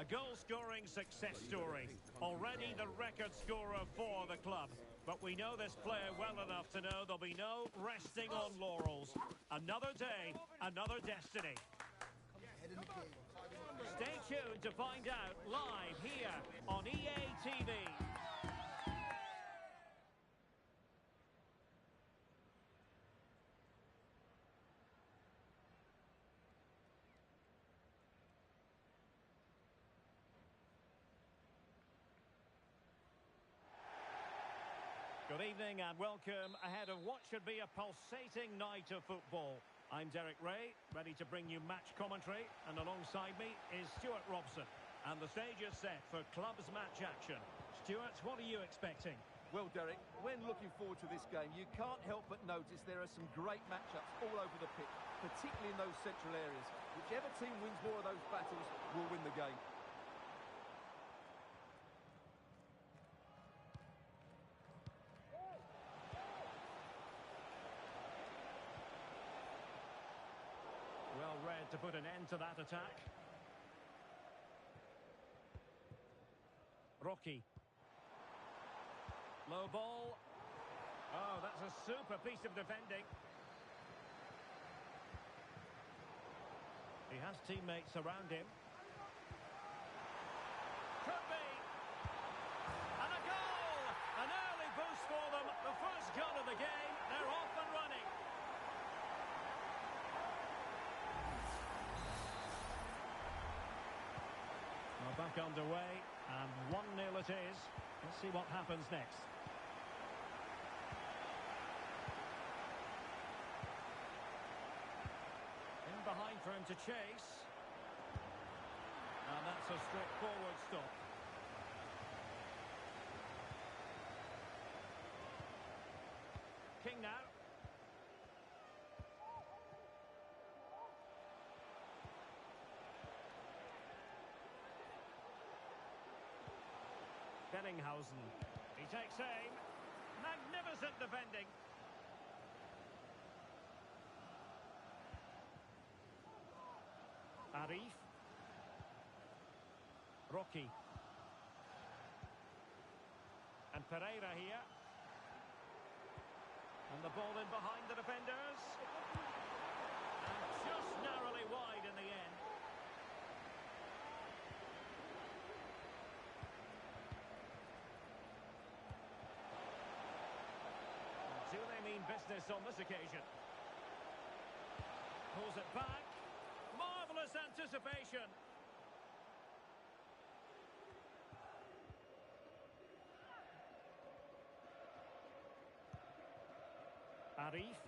A goal-scoring success story. Already the record scorer for the club. But we know this player well enough to know there'll be no resting on laurels. Another day, another destiny. Stay tuned to find out live here on EA TV. Good evening and welcome ahead of what should be a pulsating night of football. I'm Derek Ray, ready to bring you match commentary, and alongside me is Stuart Robson. And the stage is set for clubs match action. Stuart, what are you expecting? Well, Derek, when looking forward to this game, you can't help but notice there are some great matchups all over the pitch, particularly in those central areas. Whichever team wins more of those battles will win the game. Well read to put an end to that attack. Rocky. Low ball. Oh, that's a super piece of defending. He has teammates around him. Could be. And a goal! An early boost for them. The first goal of the game. They're off and running. Well, back underway, and 1-0 it is. Let's see what happens next. In behind for him to chase. And that's a straightforward stop. King now. Bellinghausen. He takes aim. Magnificent defending. Arif. Rocky. And Pereira here. And the ball in behind the defenders. And just narrowly wide in the end. Do they mean business on this occasion? Pulls it back. Marvellous anticipation. Arif.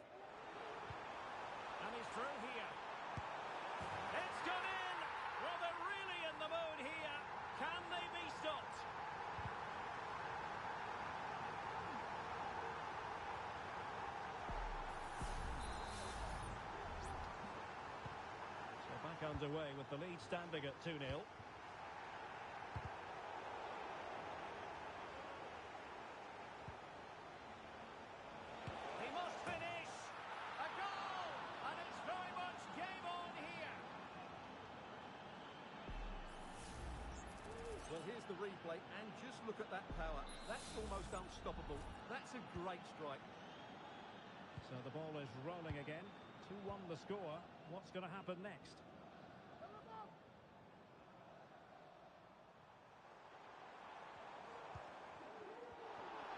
And he's through here. It's gone in! Well, they're really in the mood here. Can they be stopped? Back underway with the lead standing at 2-0. He must finish! A goal! And it's very much game on here! Well, here's the replay, and just look at that power. That's almost unstoppable. That's a great strike. So the ball is rolling again. 2-1 the score. What's going to happen next?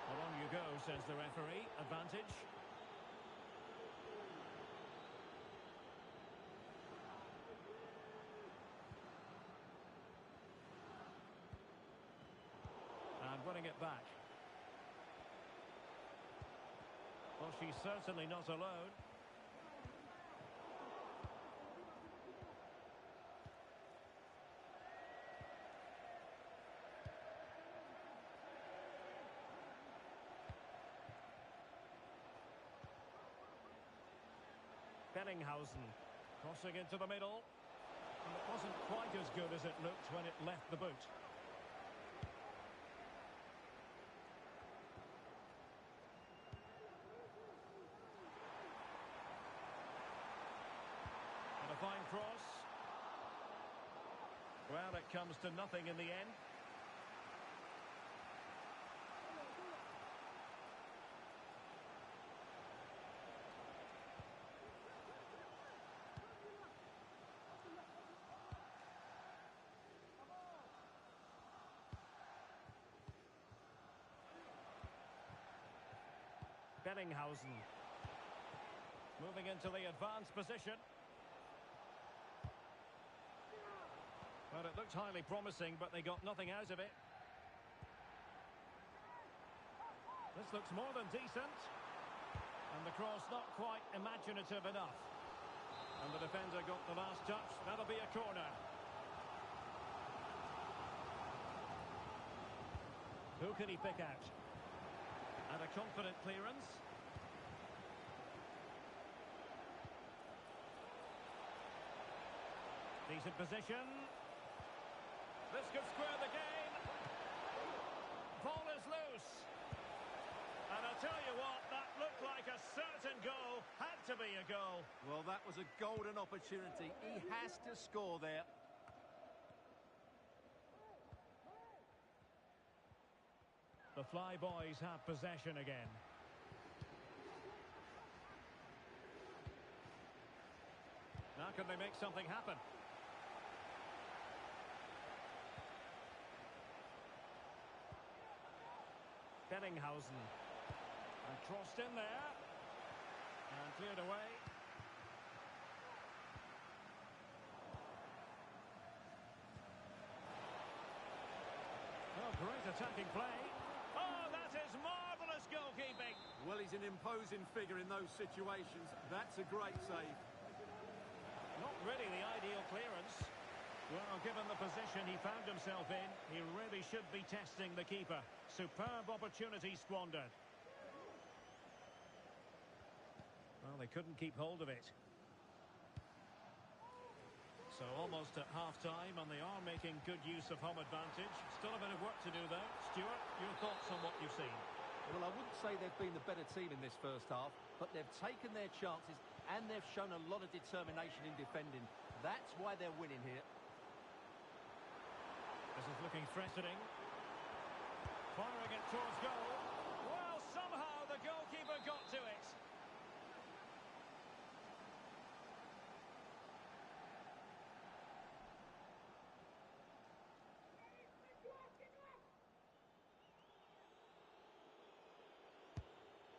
Well, on you go, says the referee. Advantage. And winning it back. Well, she's certainly not alone. Bellinghausen crossing into the middle, and it wasn't quite as good as it looked when it left the boot. And a fine cross. Well, it comes to nothing in the end. Bellinghausen. Moving into the advanced position. Well, it looked highly promising, but they got nothing out of it. This looks more than decent. And the cross not quite imaginative enough. And the defender got the last touch. That'll be a corner. Who can he pick out? And a confident clearance. Decent position. This could square the game. Ball is loose. And I'll tell you what, that looked like a certain goal. Had to be a goal. Well, that was a golden opportunity. He has to score there. The Fly Boys have possession again. Now can they make something happen? Bellinghausen. And crossed in there. And cleared away. Oh, great attacking play. Oh, that is marvellous goalkeeping. Well, he's an imposing figure in those situations. That's a great save. Not really the ideal clearance. Well, given the position he found himself in, he really should be testing the keeper. Superb opportunity squandered. Well, they couldn't keep hold of it. So almost at half-time, and they are making good use of home advantage. Still a bit of work to do, though. Stuart, your thoughts on what you've seen? Well, I wouldn't say they've been the better team in this first half, but they've taken their chances and they've shown a lot of determination in defending. That's why they're winning here. This is looking threatening. Firing it towards goal. Well, somehow the goalkeeper got to it.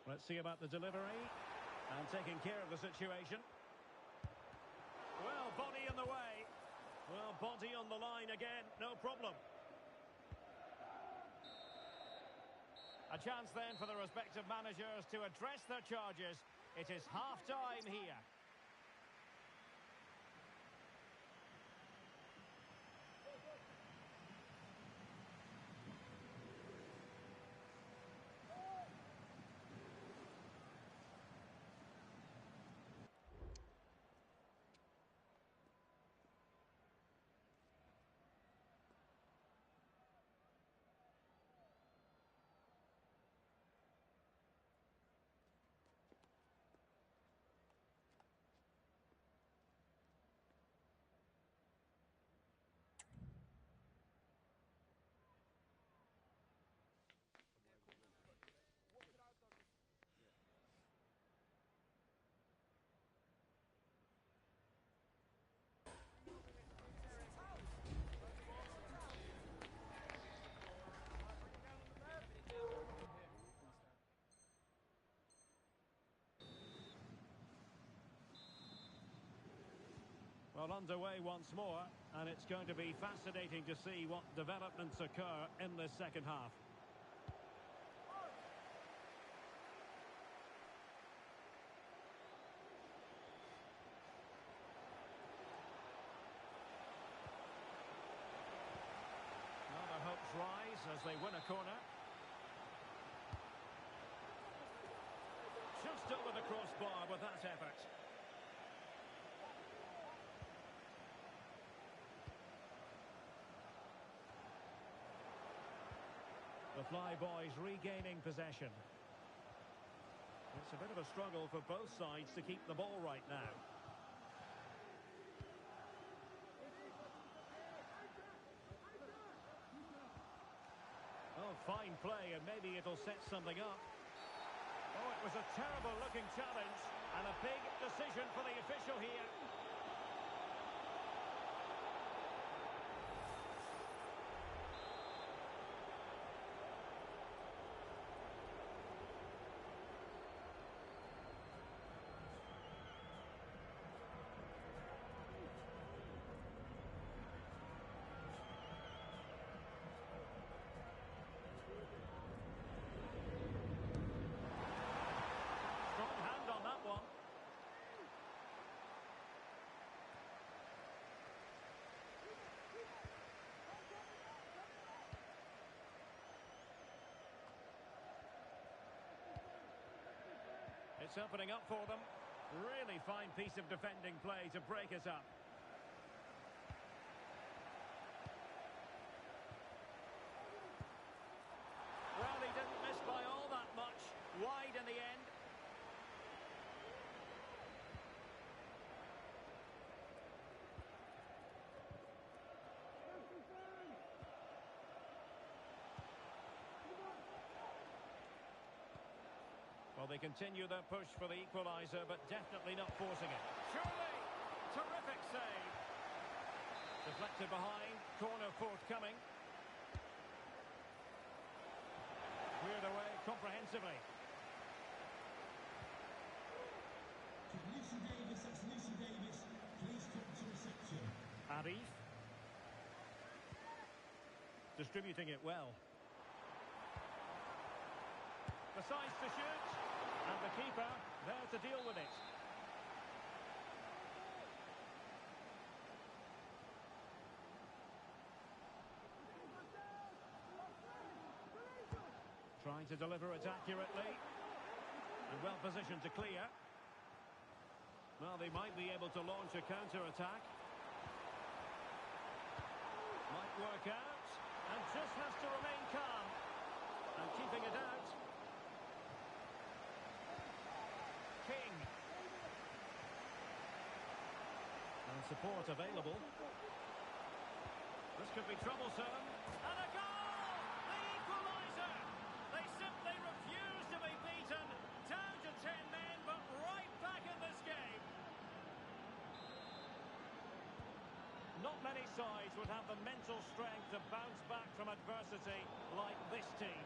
Let's see about the delivery. And taking care of the situation. Well, body in the way. Well, body on the line again. No problem. A chance then for the respective managers to address their charges. It is half-time here. Well, underway once more, and it's going to be fascinating to see what developments occur in this second half. Well, their hopes rise as they win a corner. Just over the crossbar with that effort. The Fly Boys regaining possession. It's a bit of a struggle for both sides to keep the ball right now. Oh, fine play, and maybe it'll set something up. Oh, it was a terrible-looking challenge, and a big decision for the official here. Strong hand on that one. It's opening up for them. Really fine piece of defending play to break us up. Well, he didn't miss by all that much. Wide in the end. Well, they continue their push for the equaliser, but definitely not forcing it. Surely! Terrific save. Deflected behind. Corner forthcoming. Cleared away comprehensively. Lucy Davis, that's Lucy Davis. Please come to reception. Arif. Distributing it well. Decides to shoot. And the keeper there to deal with it. Trying to deliver it accurately. And well positioned to clear. Well, they might be able to launch a counter-attack. Might work out. And just has to remain calm. And keeping it out. King. And support available. This could be troublesome. And a goal! The equaliser! They simply refuse to be beaten. Down to 10 men, but right back in this game. Not many sides would have the mental strength to bounce back from adversity like this team.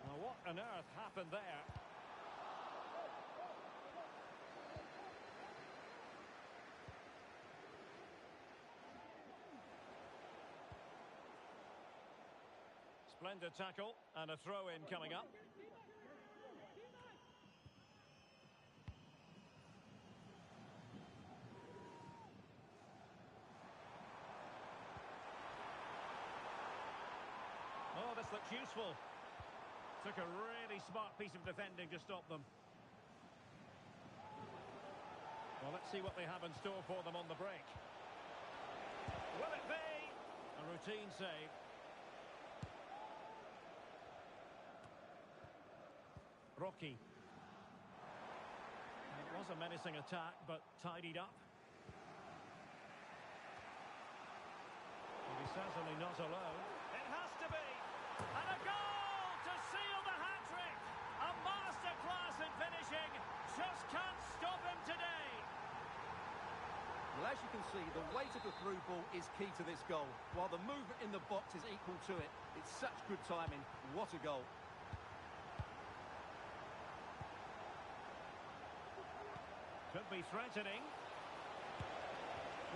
Now, what on earth happened there? Splendid tackle and a throw-in coming up. Oh, this looks useful. Took a really smart piece of defending to stop them. Well, let's see what they have in store for them on the break. Will it be? A routine save. Rocky. It was a menacing attack, but tidied up. Well, he's certainly not alone. It has to be! And a goal to seal the hat-trick! A masterclass in finishing. Just can't stop him today. Well, as you can see, the weight of the through ball is key to this goal. While the movement in the box is equal to it. It's such good timing. What a goal. Could be threatening.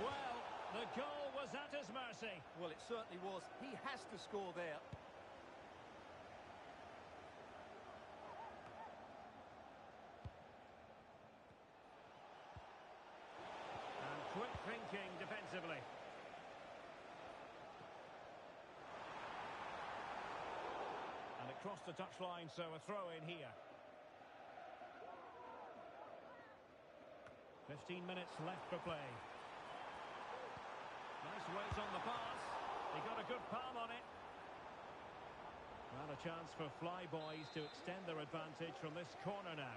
Well, the goal was at his mercy. Well, it certainly was. He has to score there. And quick thinking defensively. And it crossed the touchline, so a throw in here. 15 minutes left for play. Nice weight on the pass. He got a good palm on it. Well, a chance for Flyboys to extend their advantage from this corner now.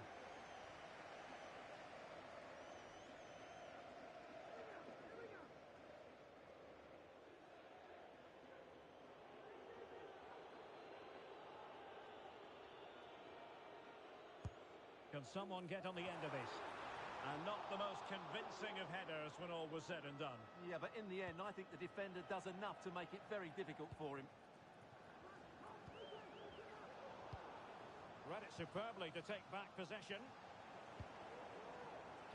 Can someone get on the end of this? And not the most convincing of headers when all was said and done. Yeah, but in the end, I think the defender does enough to make it very difficult for him. Read it superbly to take back possession.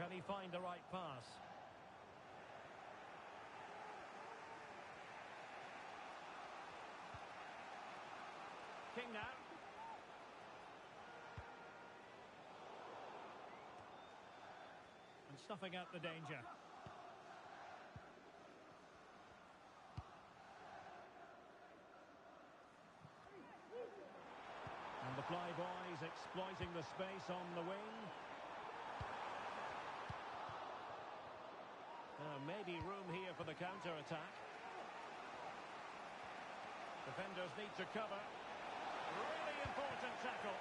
Can he find the right pass? King now. And snuffing out the danger. And the flyboys exploiting the space on the wing. Maybe room here for the counter-attack. Defenders need to cover. Really important tackle.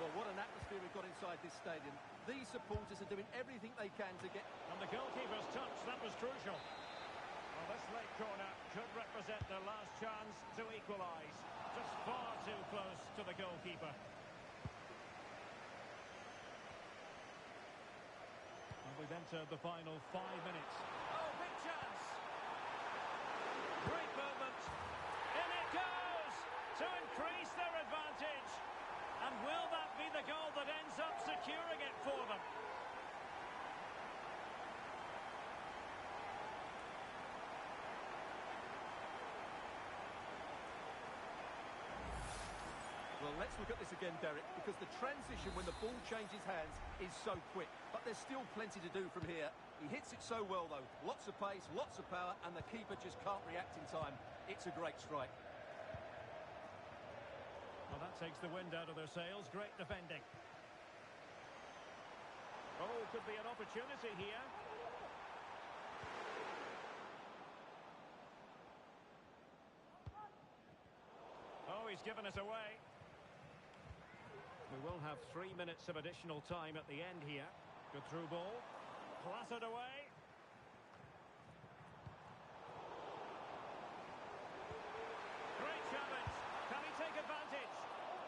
Well, what an atmosphere we've got inside this stadium. These supporters are doing everything they can to get... And the goalkeeper's touch, that was crucial. Well, this late corner could represent their last chance to equalise. Just far too close to the goalkeeper. And we've entered the final 5 minutes. Oh, big chance! Great movement. In it goes! To increase their advantage. And will that be the goal that ends up securing it for them? Well, let's look at this again, Derek, because the transition when the ball changes hands is so quick. But there's still plenty to do from here. He hits it so well, though. Lots of pace, lots of power, and the keeper just can't react in time. It's a great strike. Well, that takes the wind out of their sails. Great defending. Oh, could be an opportunity here. Oh, he's given us away. We will have 3 minutes of additional time at the end here. Good through ball. Clattered away. Great challenge. Can he take advantage?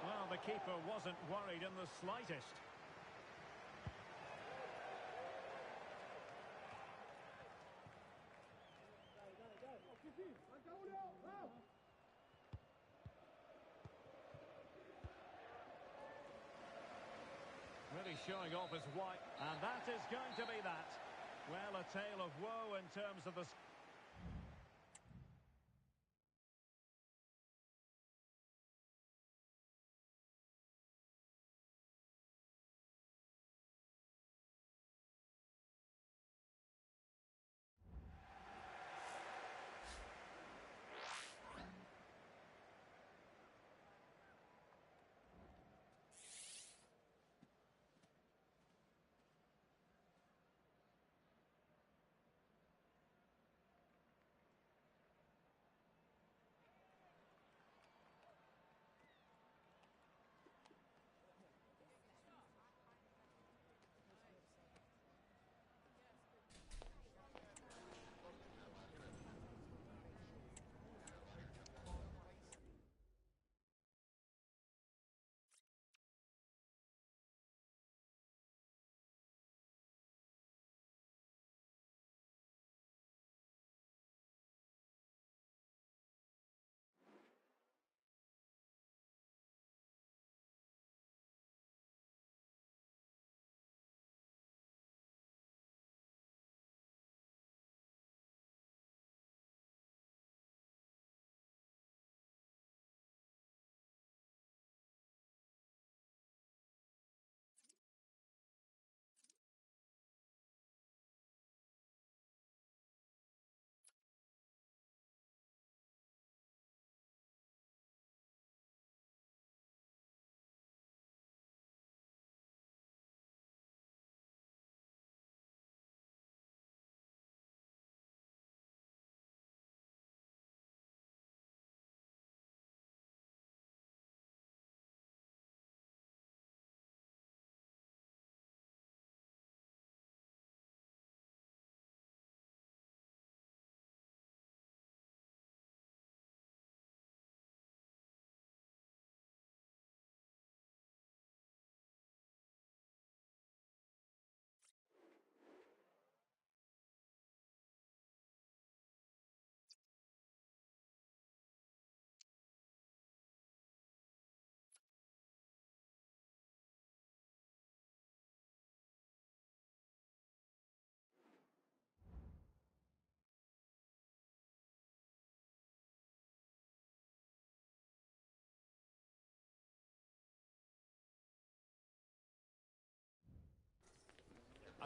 Well, the keeper wasn't worried in the slightest. Really showing off his white. And that is going to be that. Well, a tale of woe in terms of the...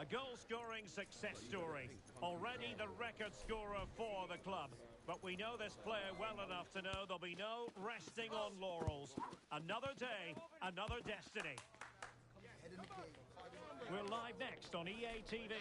A goal-scoring success story. Already the record scorer for the club. But we know this player well enough to know there'll be no resting on laurels. Another day, another destiny. We're live next on EA TV.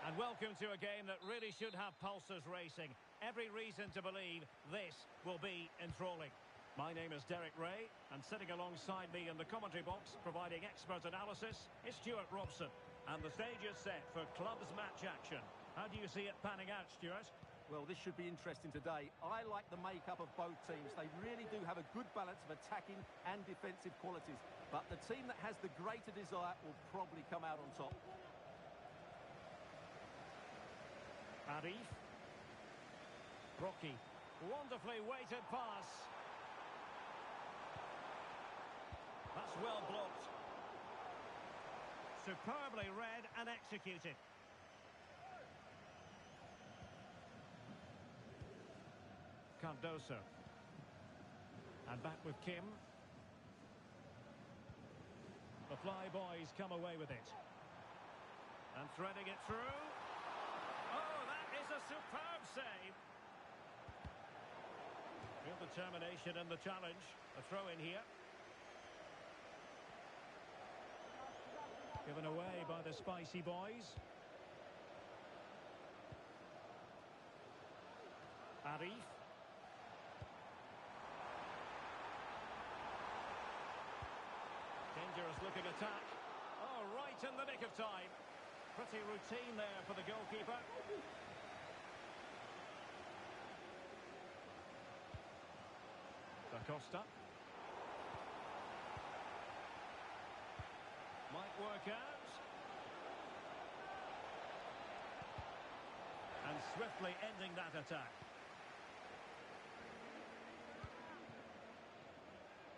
And welcome to a game that really should have pulses racing. Every reason to believe this will be enthralling. My name is Derek Ray, and sitting alongside me in the commentary box, providing expert analysis, is Stuart Robson. And the stage is set for clubs match action. How do you see it panning out, Stuart? Well, this should be interesting today. I like the makeup of both teams. They really do have a good balance of attacking and defensive qualities. But the team that has the greater desire will probably come out on top. Arif. Rocky. Wonderfully weighted pass. That's well blocked. Superbly read and executed. Cardoso. And back with Kim. The Fly Boys come away with it. And threading it through. Oh, that is a superb save. Real determination in the challenge. A throw in here. Given away by the Spicy Boys. Arif. Dangerous looking attack. Oh, right in the nick of time. Pretty routine there for the goalkeeper. Da Costa. Might work out. And swiftly ending that attack.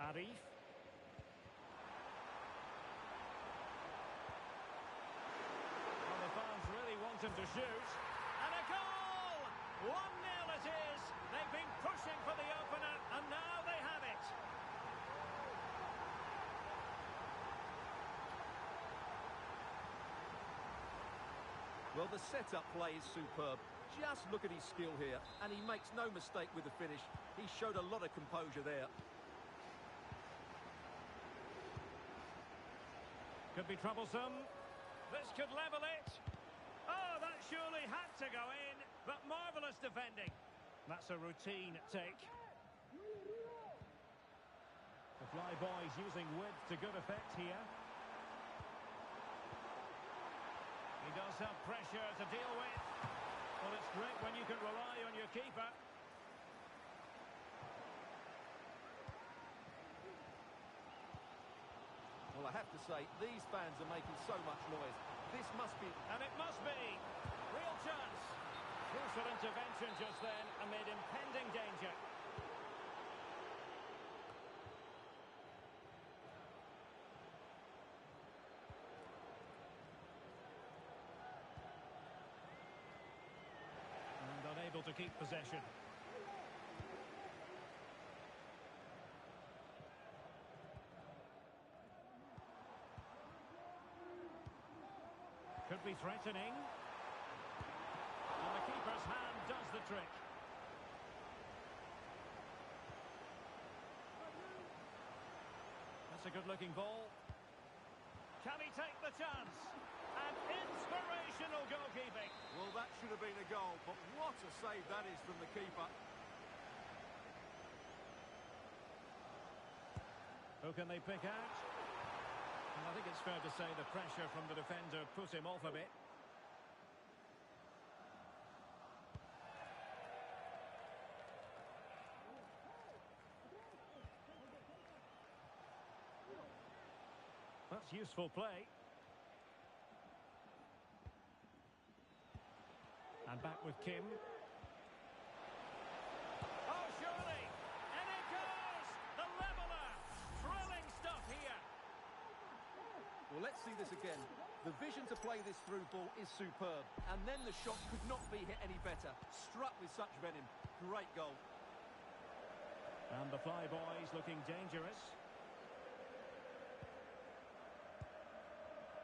Arif. Him to shoot, and a goal! 1-0 it is. They've been pushing for the opener, and now they have it. Well, the setup play is superb. Just look at his skill here, and he makes no mistake with the finish. He showed a lot of composure there. Could be troublesome. This could level it. Oh, that surely had to go in, but marvellous defending. That's a routine take. The Fly Boys using width to good effect here. He does have pressure to deal with. Well, it's great when you can rely on your keeper. Well, I have to say, these fans are making so much noise. This must be... And it must be. Real chance. Crucial intervention just then amid impending danger. And unable to keep possession. Could be threatening. And the keeper's hand does the trick. That's a good-looking ball. Can he take the chance? And inspirational goalkeeping. Well, that should have been a goal, but what a save that is from the keeper. Who can they pick out? And I think it's fair to say the pressure from the defender put him off a bit. That's useful play. And back with Kim. Oh, surely! And it goes! The leveller! Thrilling stuff here. Well, let's see this again. The vision to play this through ball is superb. And then the shot could not be hit any better. Struck with such venom. Great goal. And the Flyboys looking dangerous.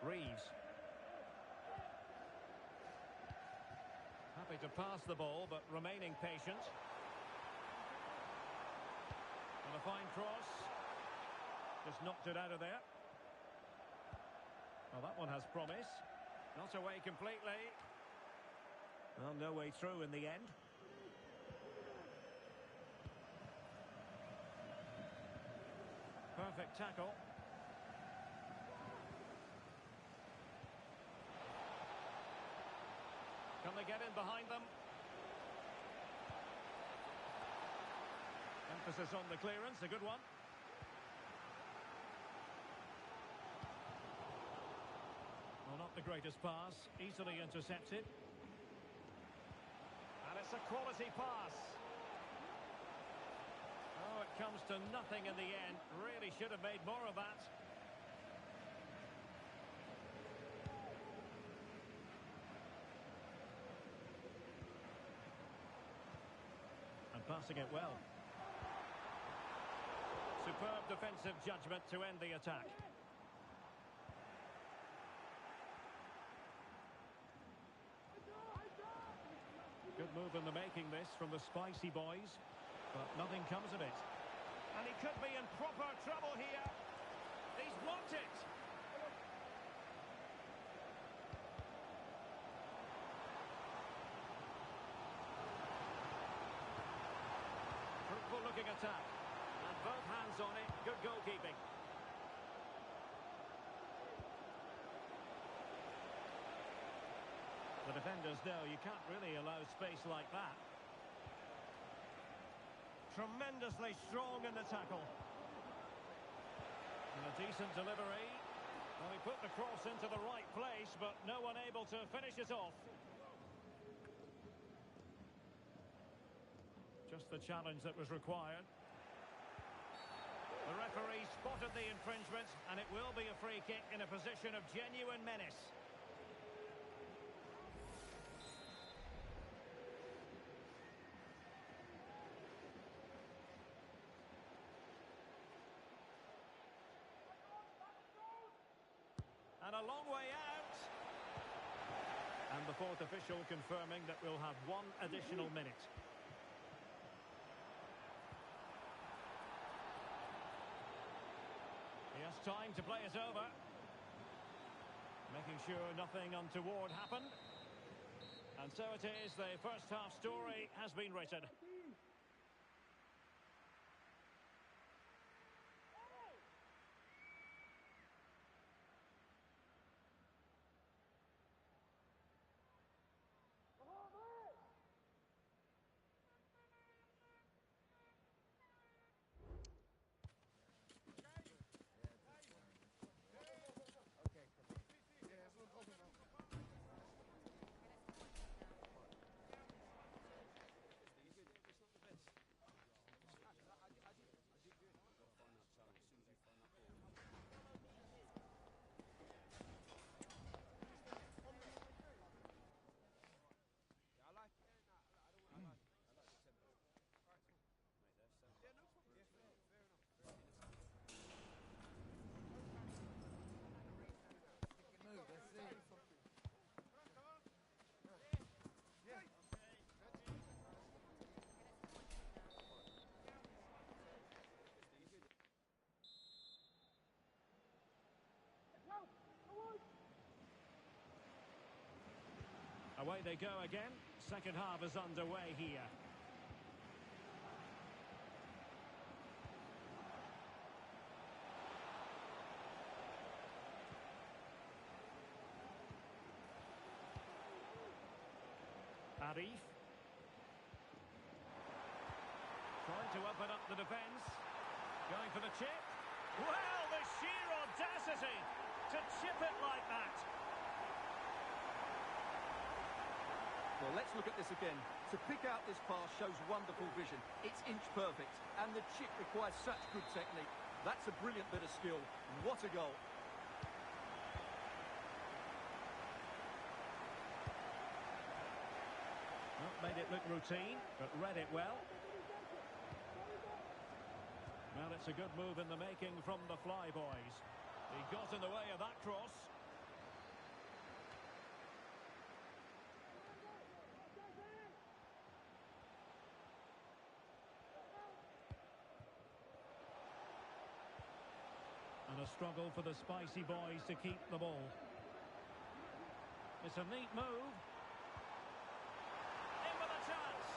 Reeves. Happy to pass the ball, but remaining patient. And a fine cross. Just knocked it out of there. Well, that one has promise. Not away completely. Well, no way through in the end. Perfect tackle. Can they get in behind them? Emphasis on the clearance, a good one. Well, not the greatest pass, easily intercepted. And it's a quality pass. Oh, it comes to nothing in the end. Really should have made more of that. And passing it well. Superb defensive judgment to end the attack. Good move in the making this from the Spicy Boys, but nothing comes of it. And he could be in proper trouble here. He's blocked it. Fruitful looking attack. And both hands on it. Good goalkeeping. The defenders know you can't really allow space like that. Tremendously strong in the tackle. And a decent delivery. Well, he put the cross into the right place, but no one able to finish it off. Just the challenge that was required. The referee spotted the infringement, and it will be a free kick in a position of genuine menace. And a long way out. And the fourth official confirming that we'll have one additional minute. He has time to play it over. Making sure nothing untoward happened. And so it is, the first half story has been written. Away they go again. Second half is underway here. Arif. Trying to open up the defence. Going for the chip. Well, the sheer audacity to chip it like that. Well, let's look at this again. To pick out this pass shows wonderful vision. It's inch perfect, and the chip requires such good technique. That's a brilliant bit of skill. What a goal. Well, made it look routine, but read it well. Well, it's a good move in the making from the Flyboys. He got in the way of that cross. And a struggle for the Spicy Boys to keep the ball. It's a neat move. In with a chance.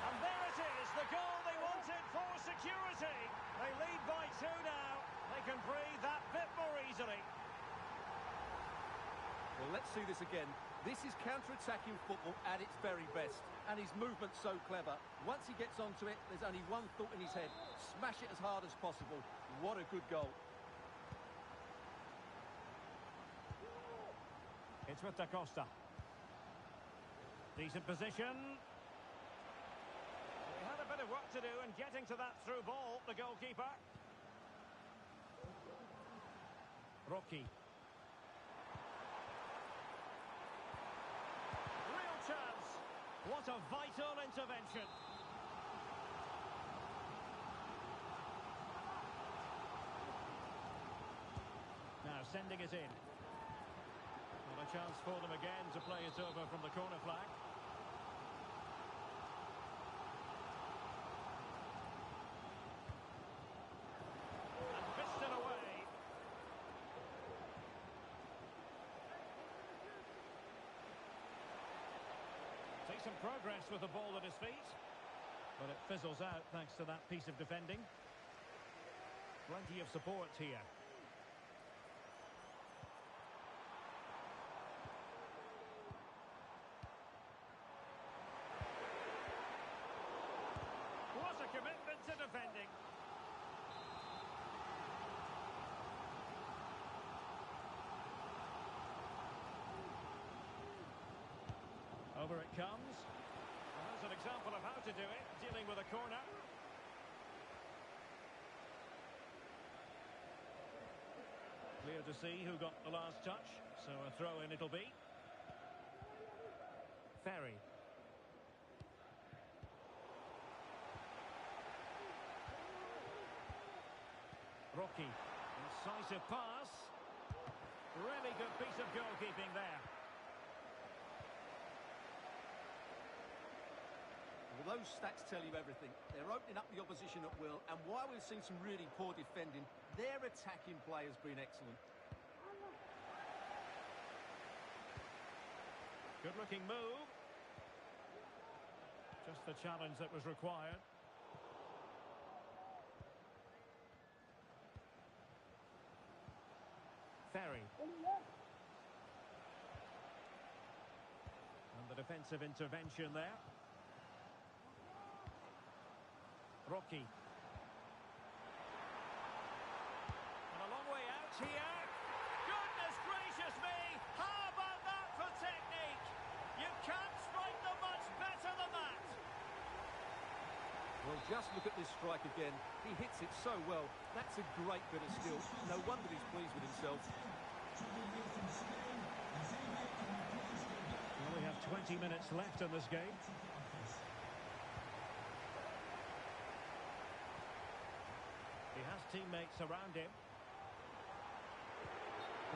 And there it is, the goal they wanted for security. They lead by 2 now. They can breathe that bit more easily. Well, let's see this again. This is counter-attacking football at its very best. And his movement's so clever. Once he gets onto it, there's only one thought in his head. Smash it as hard as possible. What a good goal. It's with Da Costa. Decent position. He had a bit of work to do in getting to that through ball, the goalkeeper. Rocky. Real chance. What a vital intervention. Now sending it in. Well, a chance for them again to play it over from the corner flag. And fisted away. Decent progress with the ball at his feet. But it fizzles out thanks to that piece of defending. Plenty of support here. What a commitment to defending. Over it comes. Well, there's an example of how to do it, dealing with a corner. Clear to see who got the last touch, so a throw in it'll be. Ferry. Rocky, incisive pass. Really good piece of goalkeeping there. Well, those stats tell you everything. They're opening up the opposition at will, and while we've seen some really poor defending, their attacking play has been excellent. Good-looking move. Just the challenge that was required. Ferry. And the defensive intervention there. Rocky. And a long way out here. Goodness gracious me! How about that for technique? You can't strike them much better than that. Well, just look at this strike again. He hits it so well. That's a great bit of skill. No wonder he's pleased with himself. Well, we have 20 minutes left in this game. He has teammates around him.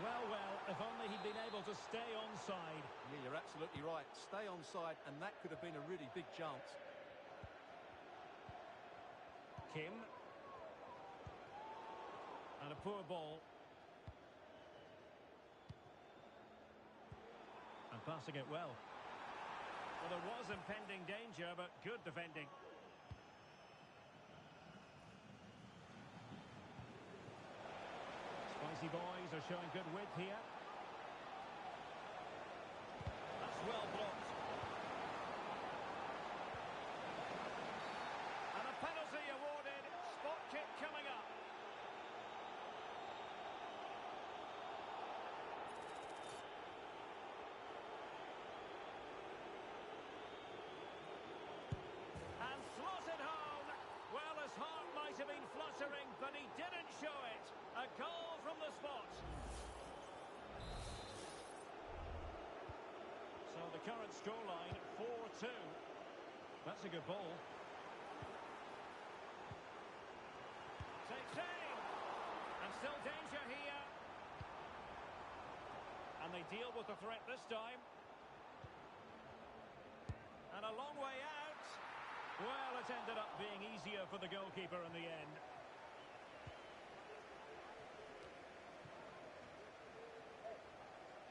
Well, if only he'd been able to stay onside. Yeah, you're absolutely right. Stay onside, and that could have been a really big chance. Kim. And a poor ball. And passing it well. Well, there was impending danger, but good defending. Spicy Boys are showing good width here. That's well blocked. And a penalty awarded. Spot kick coming up. And slotted home. Well, his heart might have been fluttering, but he didn't show it. A goal from the spot. So the current scoreline, 4-2. That's a good ball. Still danger here. And they deal with the threat this time. And a long way out. Well, it ended up being easier for the goalkeeper in the end.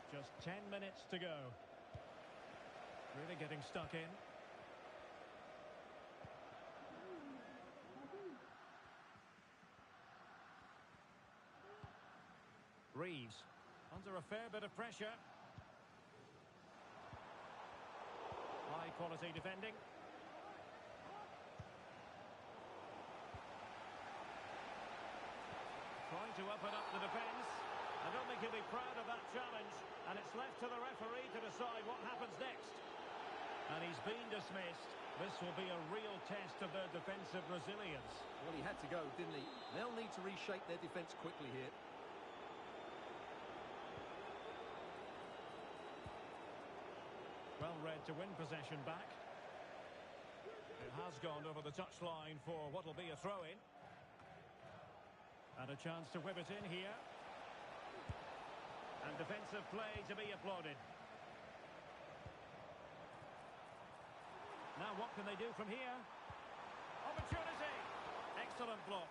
Just 10 minutes to go. Really getting stuck in. Reeves, under a fair bit of pressure. High quality defending. Trying to open up the defence. I don't think he'll be proud of that challenge. And it's left to the referee to decide what happens next. And he's been dismissed. This will be a real test of their defensive resilience. Well, he had to go, didn't he? They'll need to reshape their defence quickly here. Well read to win possession back. It has gone over the touchline for what will be a throw-in. And a chance to whip it in here. And defensive play to be applauded. Now what can they do from here? Opportunity! Excellent block.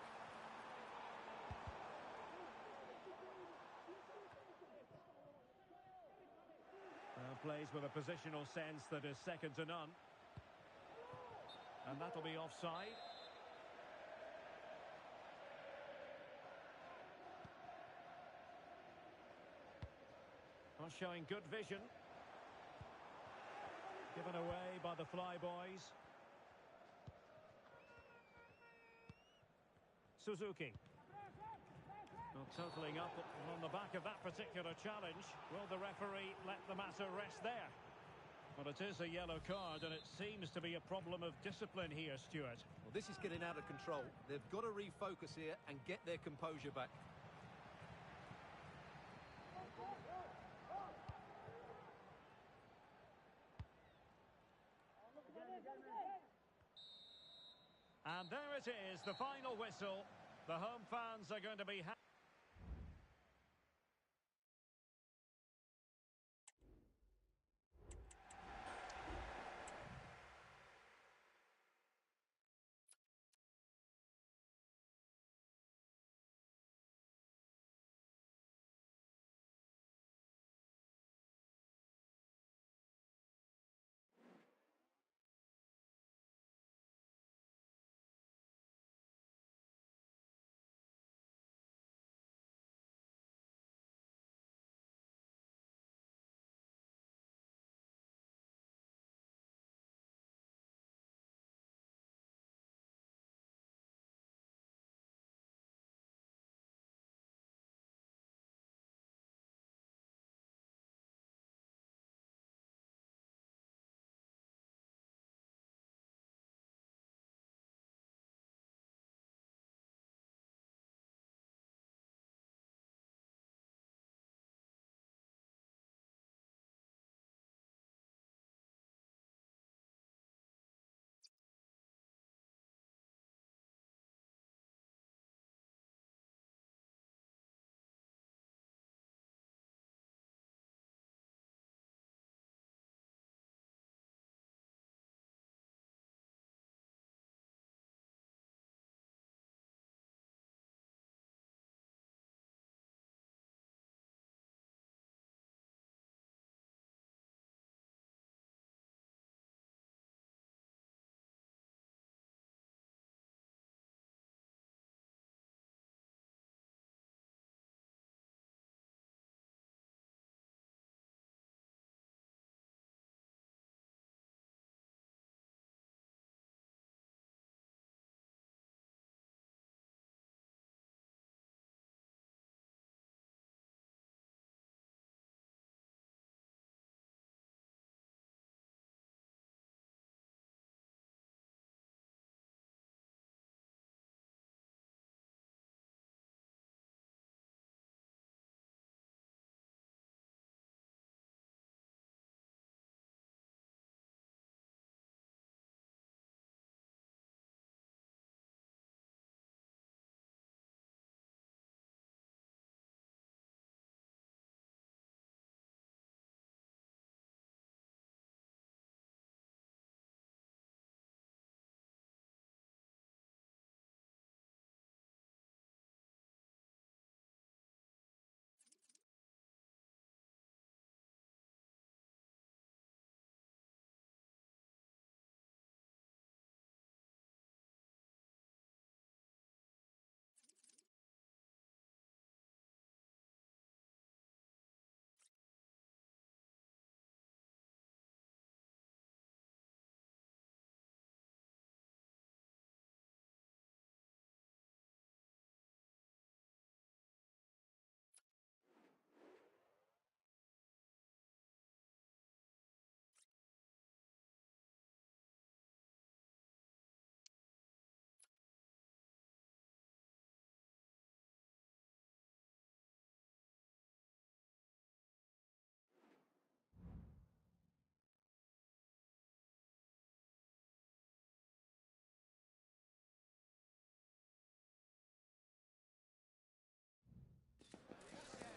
Plays with a positional sense that is second to none. And that'll be offside. Not showing good vision. Given away by the Flyboys. Suzuki. Not totalling up on the back of that particular challenge. Will the referee let the matter rest there? Well, it is a yellow card, and it seems to be a problem of discipline here, Stuart. Well, this is getting out of control. They've got to refocus here and get their composure back. And there it is, the final whistle. The home fans are going to be happy.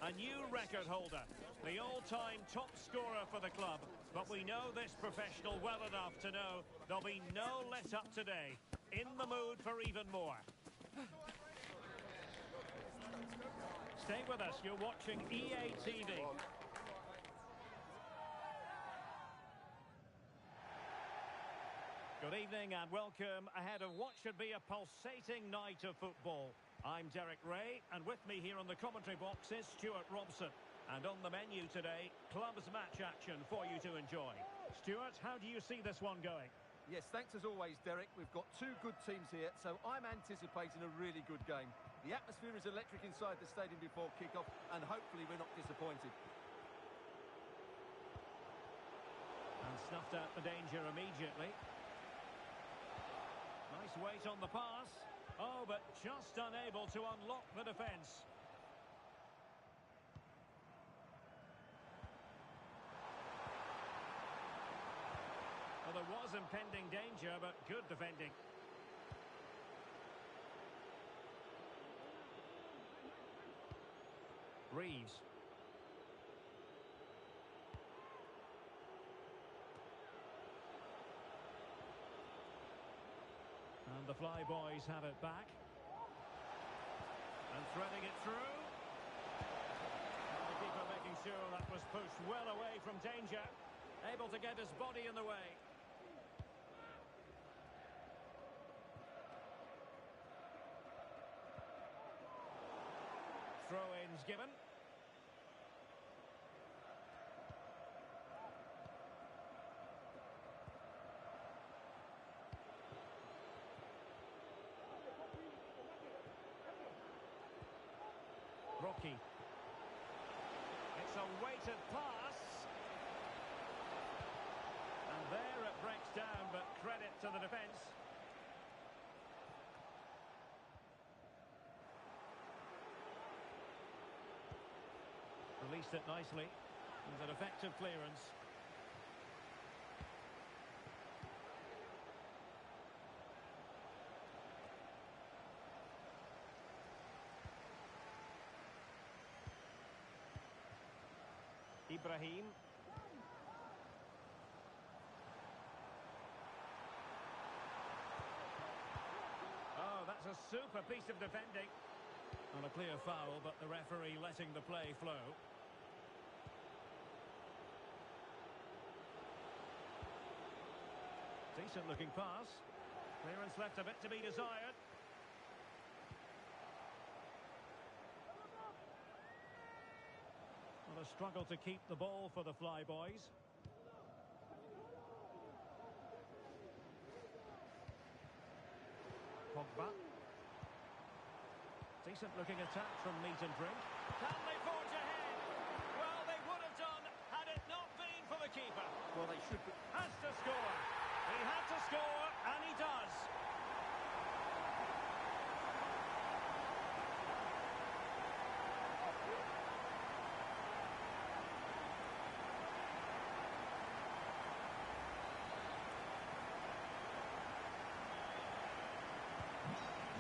A new record holder, the all-time top scorer for the club. But we know this professional well enough to know there'll be no let-up today. In the mood for even more. Stay with us, you're watching EA TV. Good evening and welcome ahead of what should be a pulsating night of football. I'm Derek Ray, and with me here on the commentary box is Stuart Robson. And on the menu today, clubs match action for you to enjoy. Stuart, how do you see this one going? Yes, thanks as always, Derek. We've got two good teams here, so I'm anticipating a really good game. The atmosphere is electric inside the stadium before kick-off, and hopefully we're not disappointed. And snuffed out the danger immediately. Nice weight on the pass. Oh, but just unable to unlock the defence. Well, there was impending danger, but good defending. Reeves. And the Flyboys have it back. And threading it through. And the keeper making sure that was pushed well away from danger. Able to get his body in the way. Throw-ins given. Rocky. It's a weighted pass. And there it breaks down, but credit to the defence. Released it nicely. With an effective clearance. Ibrahim. Oh, that's a super piece of defending. Well, a clear foul, but the referee letting the play flow. Decent looking pass. Clearance left a bit to be desired. Well, a struggle to keep the ball for the Flyboys. Pogba. Decent looking attack from Meat and Drink. Can they forge ahead? Well, they would have done had it not been for the keeper. Well, they should be. Has to score. He had to score, and he does.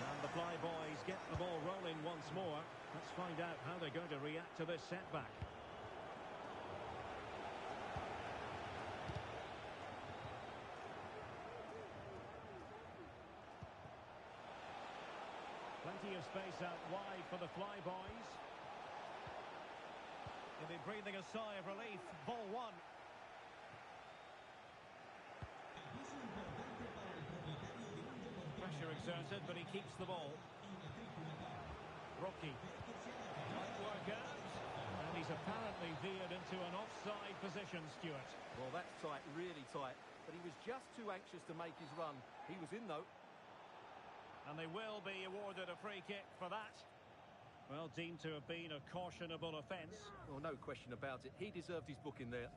And the Flyboys get the ball rolling once more. Let's find out how they're going to react to this setback. Plenty of space out wide for the Flyboys. They'll be breathing a sigh of relief. Ball one. Pressure exerted, but he keeps the ball. Rocky. Might work out. And he's apparently veered into an offside position, Stuart. Well, that's tight, really tight. But he was just too anxious to make his run. He was in, though. And they will be awarded a free kick for that. Well, deemed to have been a cautionable offence. Well, no question about it. He deserved his booking there.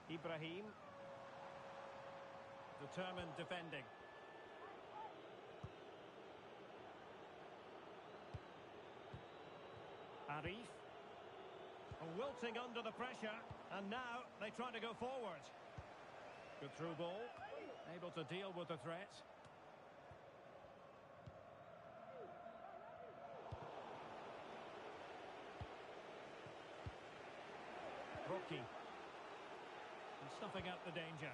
Ibrahim. Determined defending. Arif. Wilting under the pressure, and now they try to go forward. Good through ball, able to deal with the threat. Rocky. And snuffing out the danger.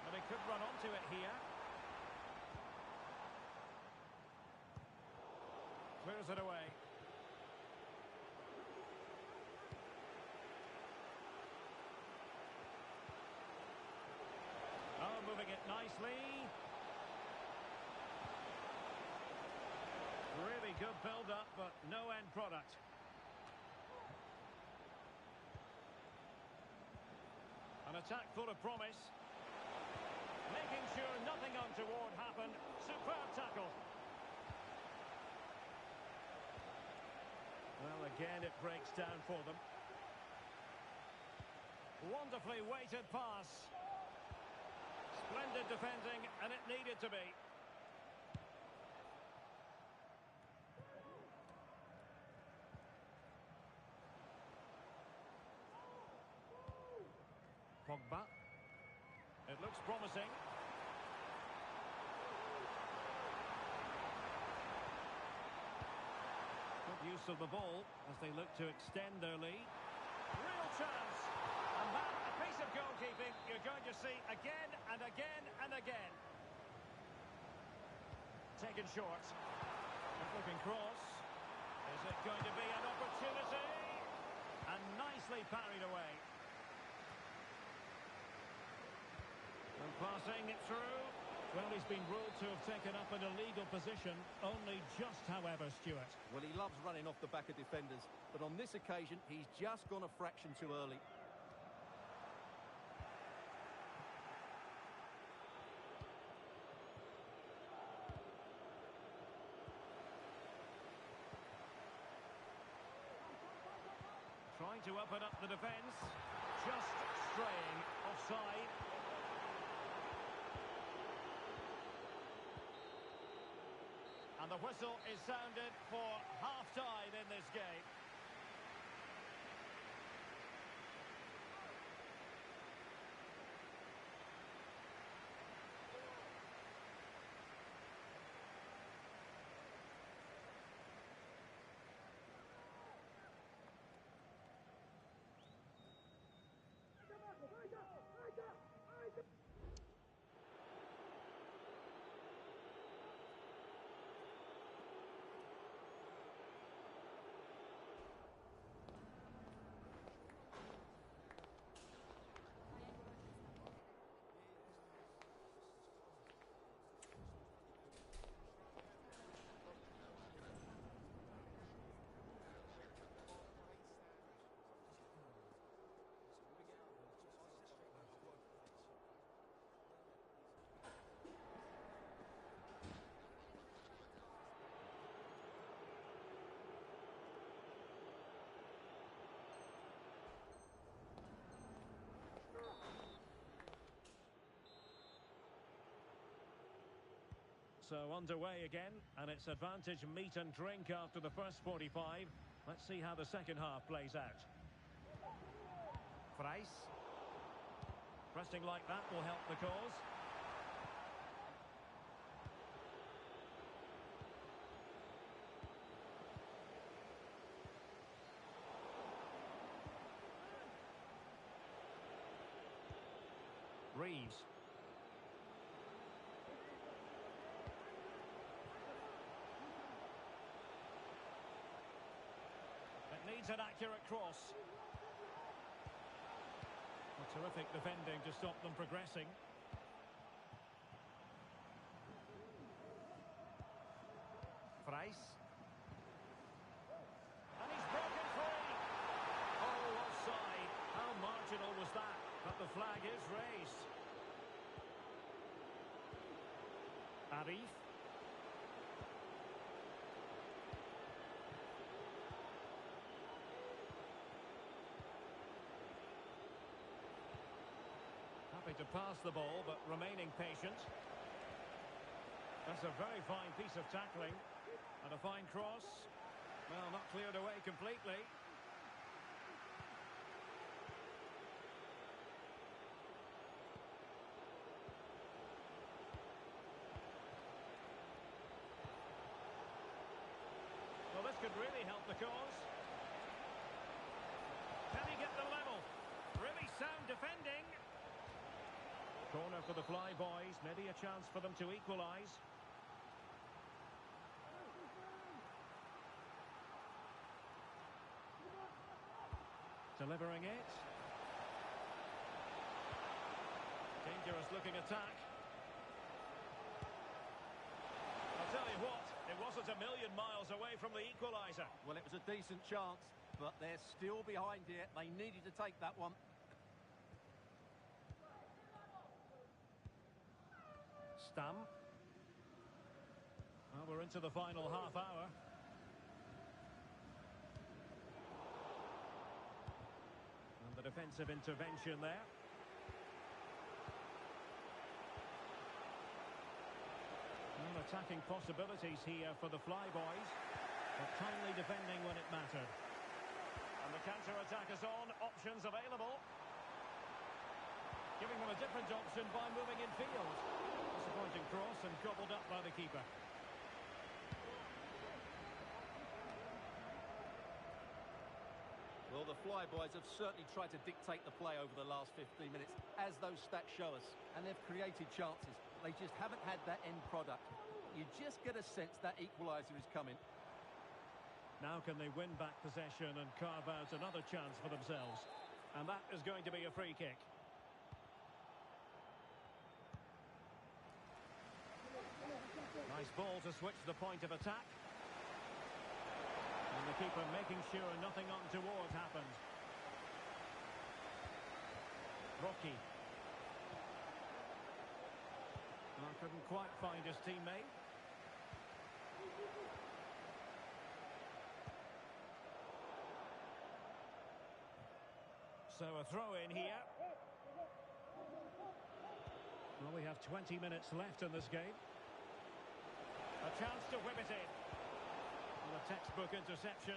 But he could run onto it here. Clears it away. Oh, moving it nicely. Really good build-up, but no end product. An attack full of promise. Making sure nothing untoward happened. Superb tackle. Well, again, it breaks down for them. Wonderfully weighted pass. Splendid defending, and it needed to be. Pogba. It looks promising. Good use of the ball as they look to extend their lead. Real chance. And that, a piece of goalkeeping you're going to see again and again and again. Taken short. Looking cross. Is it going to be an opportunity? And nicely parried away. And passing it through. Well, he's been ruled to have taken up an illegal position, only just, however, Stuart. Well, he loves running off the back of defenders, but on this occasion, he's just gone a fraction too early. Trying to open up the defence. Just straying offside. And the whistle is sounded for half-time in this game. So underway again, and it's advantage meat and drink after the first 45. Let's see how the second half plays out. Price. Pressing like that will help the cause. Reeves. Needs an accurate cross. A terrific defending to stop them progressing. Price. And he's broken free. Oh, offside. How marginal was that? But the flag is raised. Arif. Happy to pass the ball, but remaining patient. That's a very fine piece of tackling. And a fine cross. Well, not cleared away completely. Well, this could really help the cause. Can he get the level? Really sound defending. Corner for the Fly Boys. Maybe a chance for them to equalise. Delivering it. Dangerous looking attack. I'll tell you what, it wasn't a million miles away from the equaliser. Well, it was a decent chance, but they're still behind here. They needed to take that one. Stam. Well, we're into the final half hour. And the defensive intervention there. Well, attacking possibilities here for the Fly Boys, but timely defending when it mattered. And the counter-attack is on, options available. Giving them a different option by moving in field. Disappointing cross and gobbled up by the keeper. Well, the Flyboys have certainly tried to dictate the play over the last 15 minutes, as those stats show us. And they've created chances. They just haven't had that end product. You just get a sense that equaliser is coming. Now can they win back possession and carve out another chance for themselves? And that is going to be a free kick. Nice ball to switch the point of attack. And the keeper making sure nothing untoward happened. Rocky. Oh, couldn't quite find his teammate. So a throw in here. Well, we have 20 minutes left in this game. A chance to whip it in. And a textbook interception.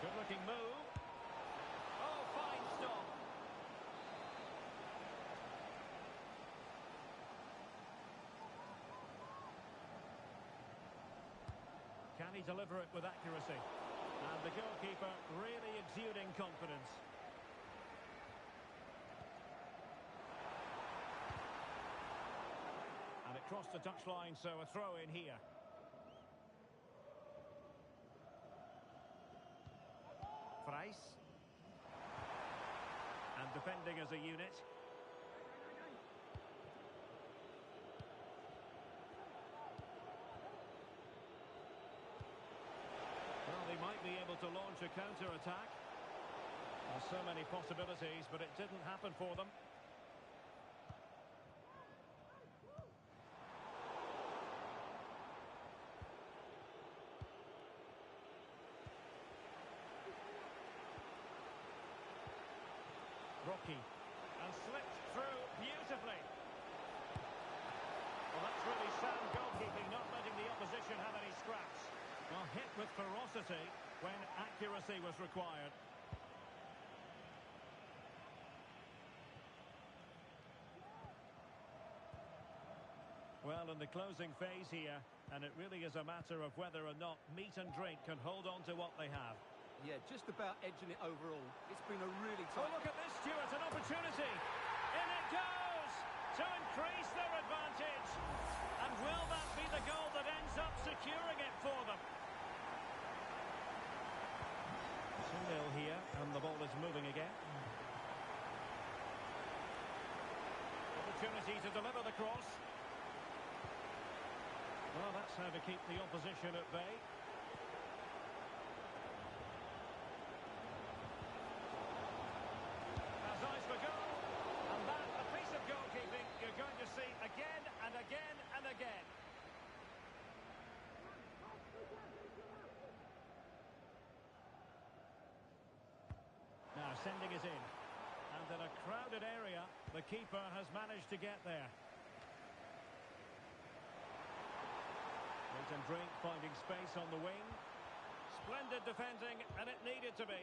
Good looking move. Oh, fine stop. Can he deliver it with accuracy? And the goalkeeper really exuding confidence. And it crossed the touchline, so a throw in here. Price. And defending as a unit. Well, they might be able to launch a counter-attack. There's so many possibilities, but it didn't happen for them. Rocky, and slipped through beautifully. Well, that's really sound goalkeeping, not letting the opposition have any scraps. Well, hit with ferocity when accuracy was required. Well, in the closing phase here, and it really is a matter of whether or not meat and drink can hold on to what they have. Yeah, just about edging it overall. It's been a really Oh, tight... look at this, Stuart, an opportunity. In it goes to increase their advantage. And will that be the goal that ends up securing it for them? 2-0 here, and the ball is moving again. Opportunity to deliver the cross. Well, that's how to keep the opposition at bay. Has eyes for goal. And that, a piece of goalkeeping you're going to see again and again and again. Now sending it in. And in a crowded area, the keeper has managed to get there. Eat and drink, finding space on the wing. Splendid defending, and it needed to be.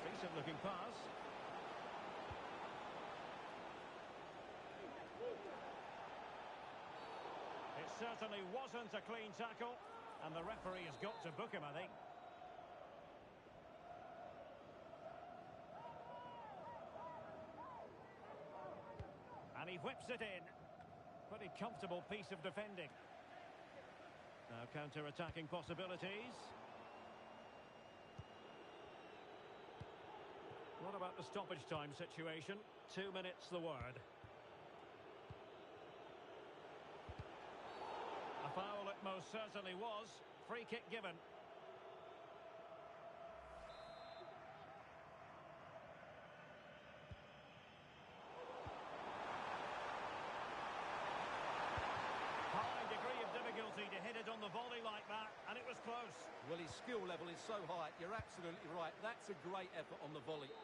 Decent looking pass. It certainly wasn't a clean tackle, and the referee has got to book him, I think. And he whips it in. Pretty comfortable piece of defending. Now counter-attacking possibilities. What about the stoppage time situation? 2 minutes the word. A foul it most certainly was. Free kick given. High degree of difficulty to hit it on the volley like that, and it was close. Well, his skill level is so high. You're absolutely right. That's a great effort on the volley.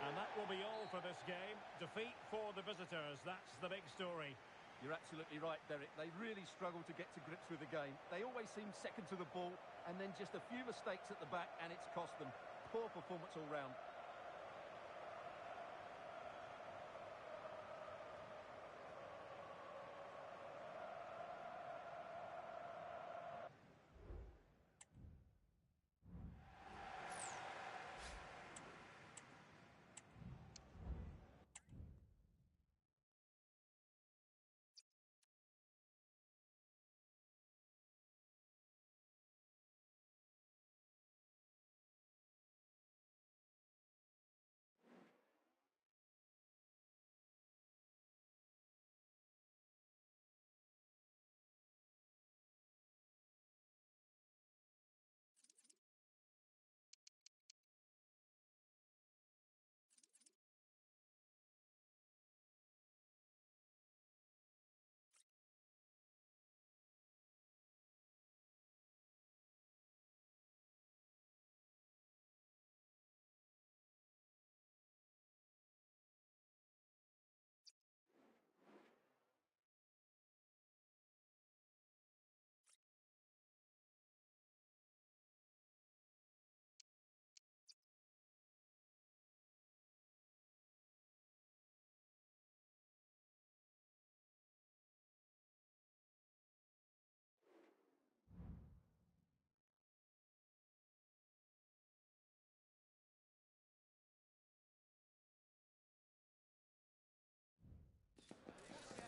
And that will be all for this game. Defeat for the visitors. That's the big story. You're absolutely right, Derek. They really struggle to get to grips with the game. They always seem second to the ball, and then just a few mistakes at the back, and it's cost them. Poor performance all round.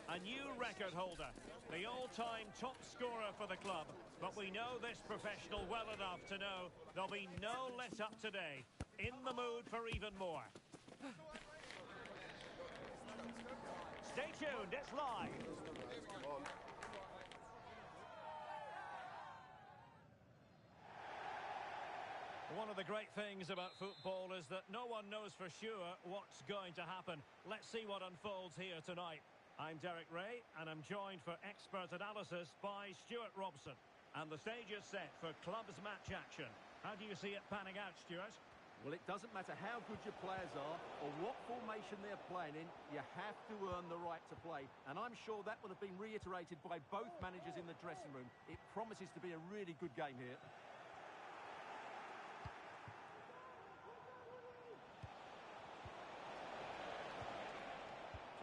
A new record holder, the all-time top scorer for the club. But we know this professional well enough to know there'll be no let-up today. In the mood for even more. Stay tuned, it's live. One of the great things about football is that no one knows for sure what's going to happen. Let's see what unfolds here tonight. I'm Derek Ray, and I'm joined for expert analysis by Stuart Robson. And the stage is set for clubs match action. How do you see it panning out, Stuart? Well, it doesn't matter how good your players are or what formation they're playing in, you have to earn the right to play. And I'm sure that would have been reiterated by both managers in the dressing room. It promises to be a really good game here.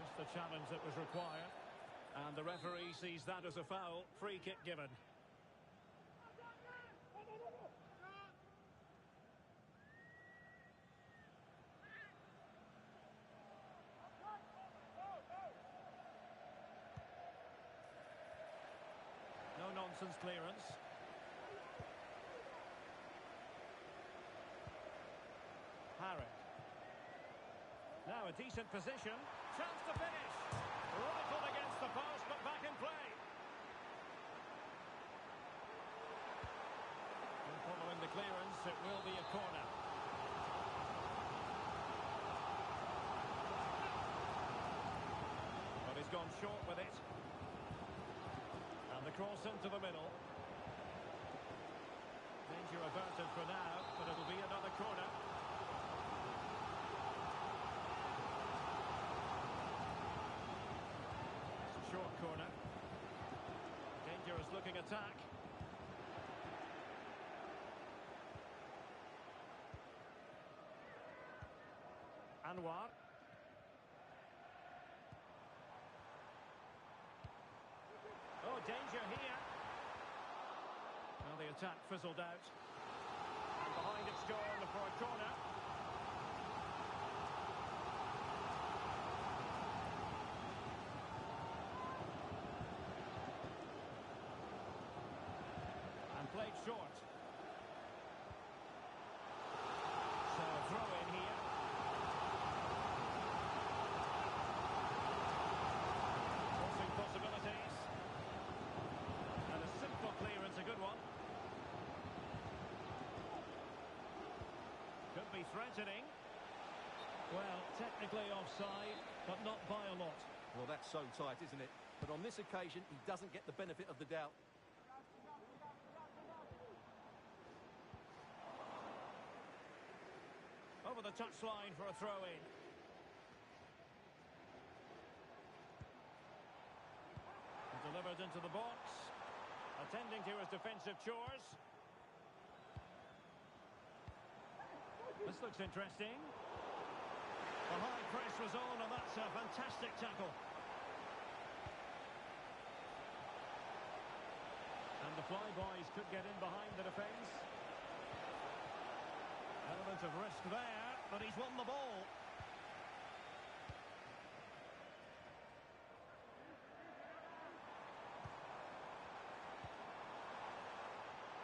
Just the challenge that was required. And the referee sees that as a foul. Free kick given. No-nonsense clearance. Harris. Now a decent position. Chance to finish. Rifled against the post, but back in play. And following the clearance, it will be a corner. But he's gone short with it. And the cross into the middle. Danger averted for now, but it'll be another corner. corner. Dangerous looking attack. Anwar. Oh, danger here. Now the attack fizzled out. And behind it's gone for a corner. And played short. So a throw in here. Crossing possibilities. And a simple clearance, a good one. Could be threatening. Well, technically offside, but not by a lot. Well, that's so tight, isn't it? But on this occasion, he doesn't get the benefit of the doubt. Over the touchline for a throw-in. Delivered into the box. Attending to his defensive chores. This looks interesting. The high press was on, and that's a fantastic tackle. And the flyboys could get in behind the defence. Element of risk there, but he's won the ball.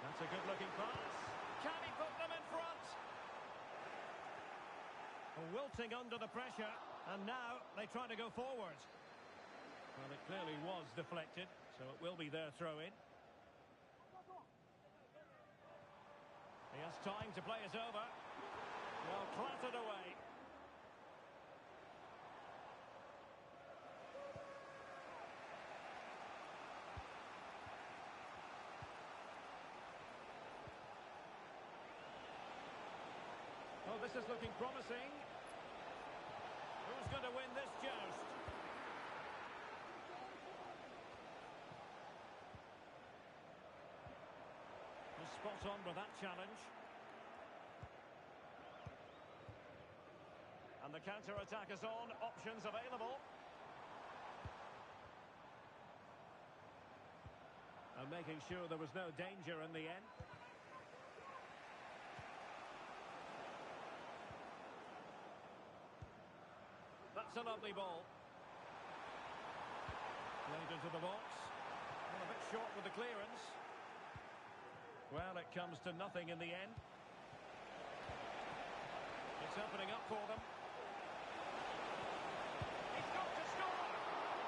That's a good-looking pass. Can he put them in front? Wilting under the pressure, and now they try to go forward. Well, it clearly was deflected, so it will be their throw-in. He has time to play it over. Well, clattered away. Oh, this is looking promising. Who's going to win this joust? He's spot on with that challenge. And the counter-attack is on. Options available. And making sure there was no danger in the end. That's a lovely ball. Played into the box. Well, a bit short with the clearance. Well, it comes to nothing in the end. It's opening up for them. He's got to score!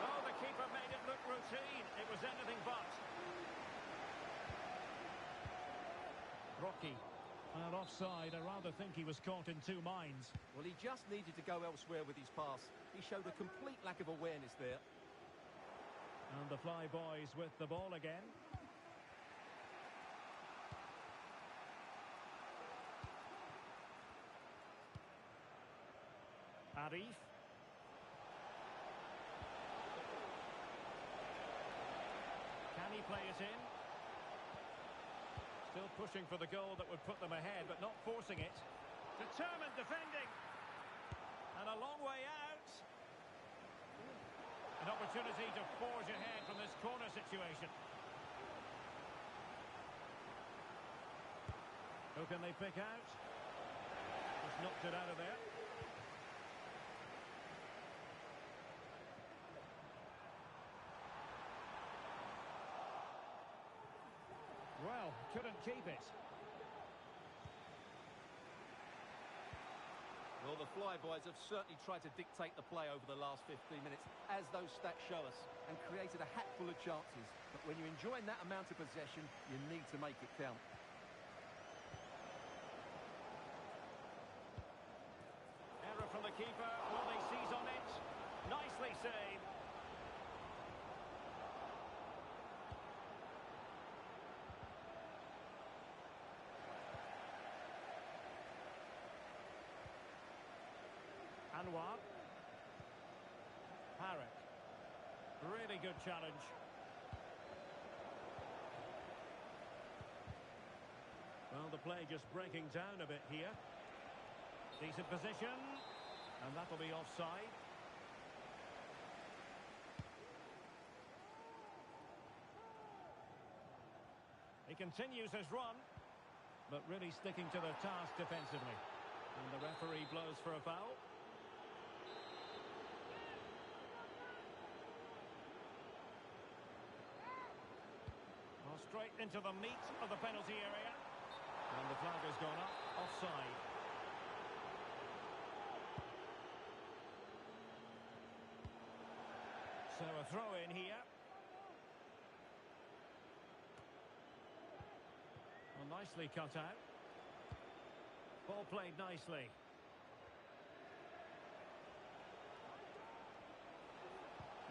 Oh, the keeper made it look routine. It was anything but. Rocky. Well, offside. I rather think he was caught in two minds. Well, he just needed to go elsewhere with his pass. He showed a complete lack of awareness there. And the Flyboys with the ball again. Arif. Can he play it in? Still pushing for the goal that would put them ahead, but not forcing it. Determined defending. And a long way out. An opportunity to forge ahead from this corner situation. Who can they pick out? Just knocked it out of there. Well, couldn't keep it. Well, the Flyboys have certainly tried to dictate the play over the last 15 minutes, as those stats show us, and created a hatful of chances. But when you're enjoying that amount of possession, you need to make it count. Error from the keeper. Will they seize on it? Nicely saved. Anwar. Harrick. Really good challenge. Well, the play just breaking down a bit here. Decent position. And that'll be offside. He continues his run, but really sticking to the task defensively. And the referee blows for a foul. Well, straight into the meat of the penalty area. And the flag has gone up, offside. So a throw in here. Well, nicely cut out. Ball played nicely.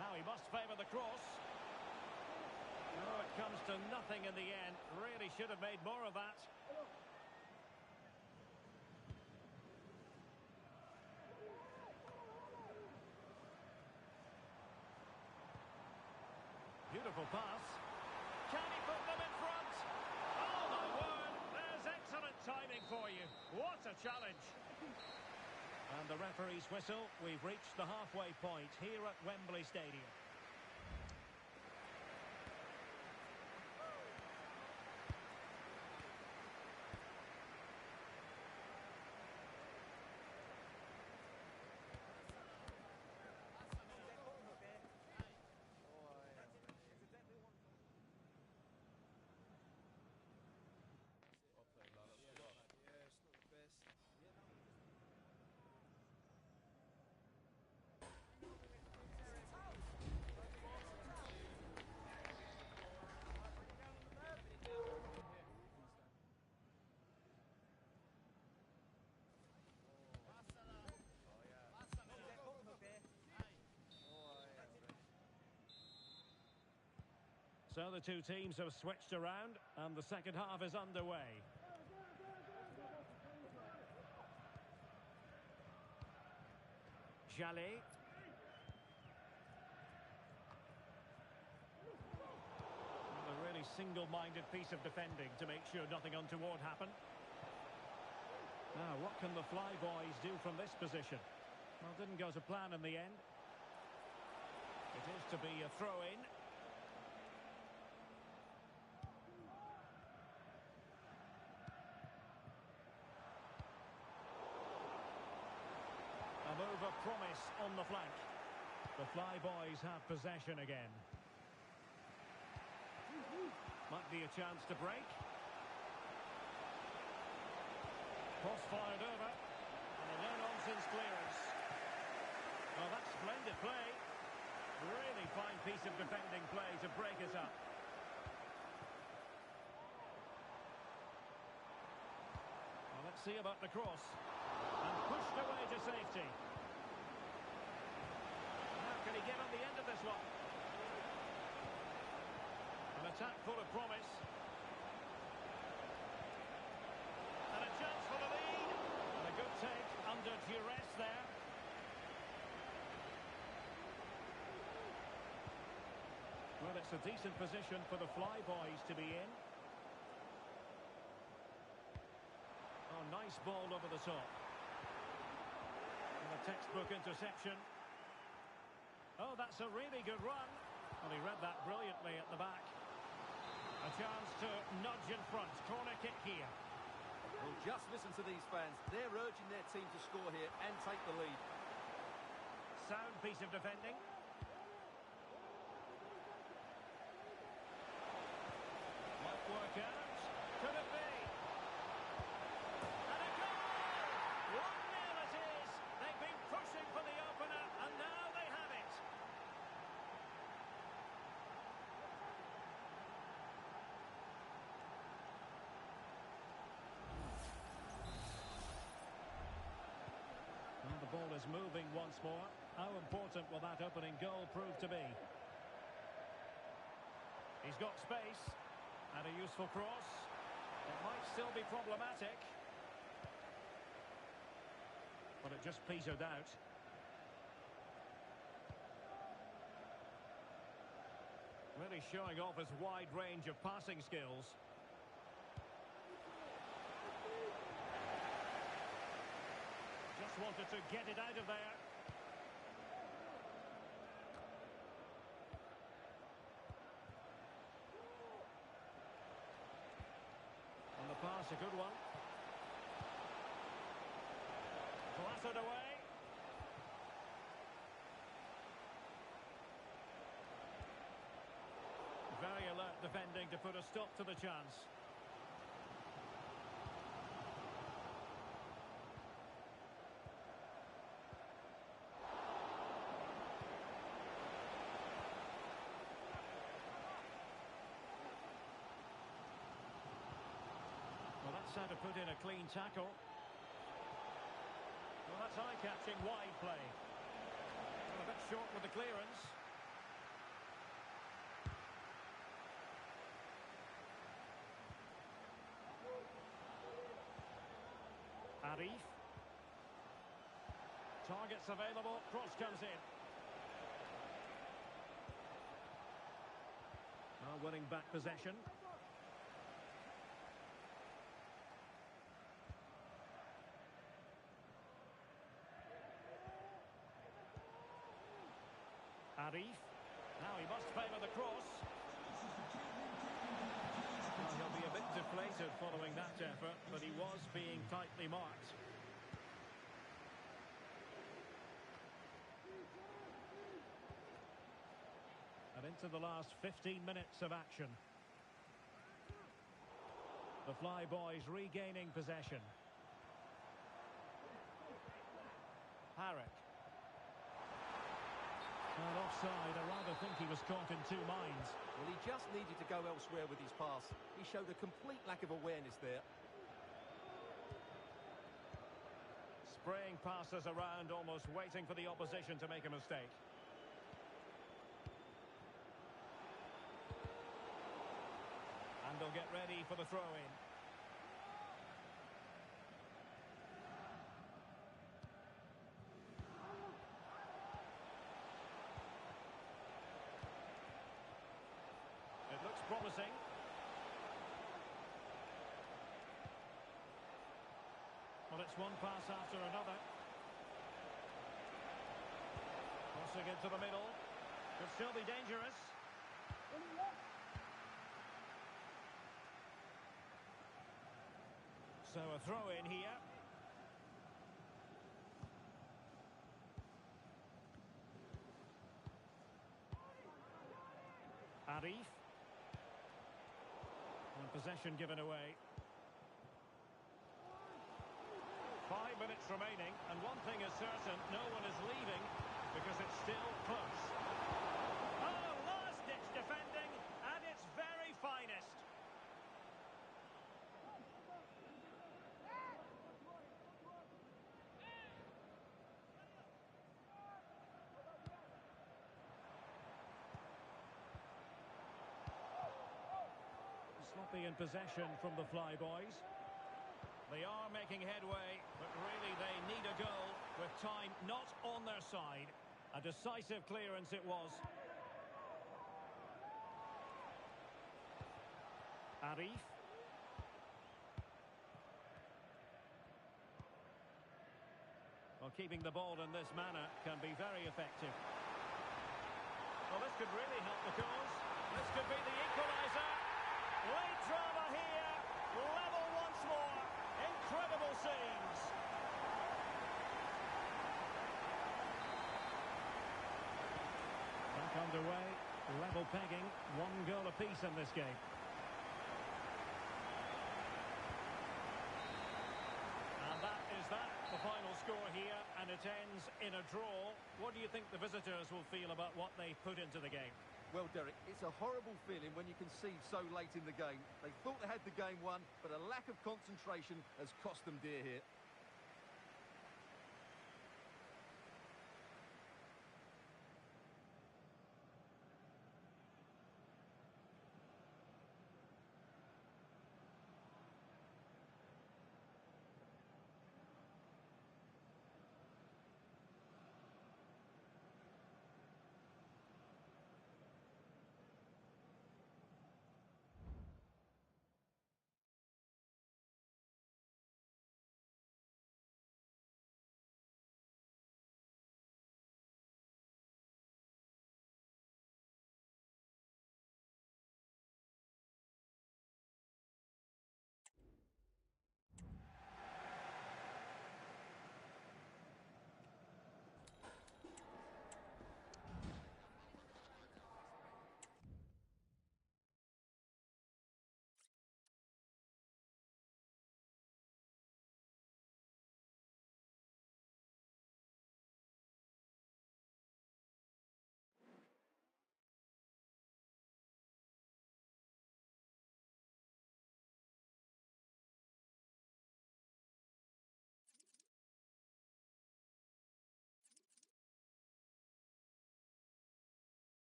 Now he must favour the cross. Oh, it comes to nothing in the end. Really should have made more of that. Beautiful pass. Can he put them in front? Oh, my word. There's excellent timing for you. What a challenge. And the referee's whistle. We've reached the halfway point here at Wembley Stadium. So the two teams have switched around and the second half is underway. Jallet. A really single-minded piece of defending to make sure nothing untoward happened. Now, what can the Flyboys do from this position? Well, didn't go to plan in the end. It is to be a throw-in. A move of promise on the flank. The Flyboys have possession again. Might be a chance to break. Cross fired over. And a no-nonsense clearance. Well, that's splendid play. Really fine piece of defending play to break us up. Well, let's see about the cross. And pushed away to safety. Now can he get on the end of this one? An attack full of promise. And a chance for the lead. And a good take under duress there. Well, it's a decent position for the Flyboys to be in. Oh, nice ball over the top. And a textbook interception. Oh, that's a really good run. Well, he read that brilliantly at the back. A chance to nudge in front. Corner kick here. Well, just listen to these fans. They're urging their team to score here and take the lead. Sound piece of defending. Might work out. Could it be? And a goal! 1-0 it is. They've been pushing for the opener, and now they have it. Well, the ball is moving once more. How important will that opening goal prove to be? He's got space. And a useful cross. It might still be problematic. But it just petered out. Really showing off his wide range of passing skills. Just wanted to get it out of there. And the pass, a good one. Blasted away. Very alert defending to put a stop to the chance. Well, that's how to put in a clean tackle. Well, that's eye-catching wide play. Well, a bit short with the clearance. Arif. Targets available, cross comes in. Now winning back possession. Arif. Now he must favour the cross. Well, he'll be a bit deflated following that effort, but he was being tightly marked. And into the last 15 minutes of action. The Flyboys regaining possession. Harrick. And offside, I rather think he was caught in two minds. Well, he just needed to go elsewhere with his pass. He showed a complete lack of awareness there. Spraying passes around, almost waiting for the opposition to make a mistake. And they'll get ready for the throw-in. It looks promising. Well, it's one pass after another. Crossing into the middle. Could still be dangerous. So a throw-in here. Arif. And possession given away. 5 minutes remaining, and one thing is certain, no one is leaving because it's still close. Oh, last-ditch defending at its very finest. Sloppy in possession from the Flyboys. They are making headway, but really they need a goal with time not on their side. A decisive clearance it was. Arif. Well, keeping the ball in this manner can be very effective. Well, this could really help the cause. This could be the equaliser. Late drama here. Level once more. Incredible scenes. Back underway. Level pegging. One goal apiece in this game. And that is that. The final score here. And it ends in a draw. What do you think the visitors will feel about what they put into the game? Well, Derek, it's a horrible feeling when you concede so late in the game. They thought they had the game won, but a lack of concentration has cost them dear here.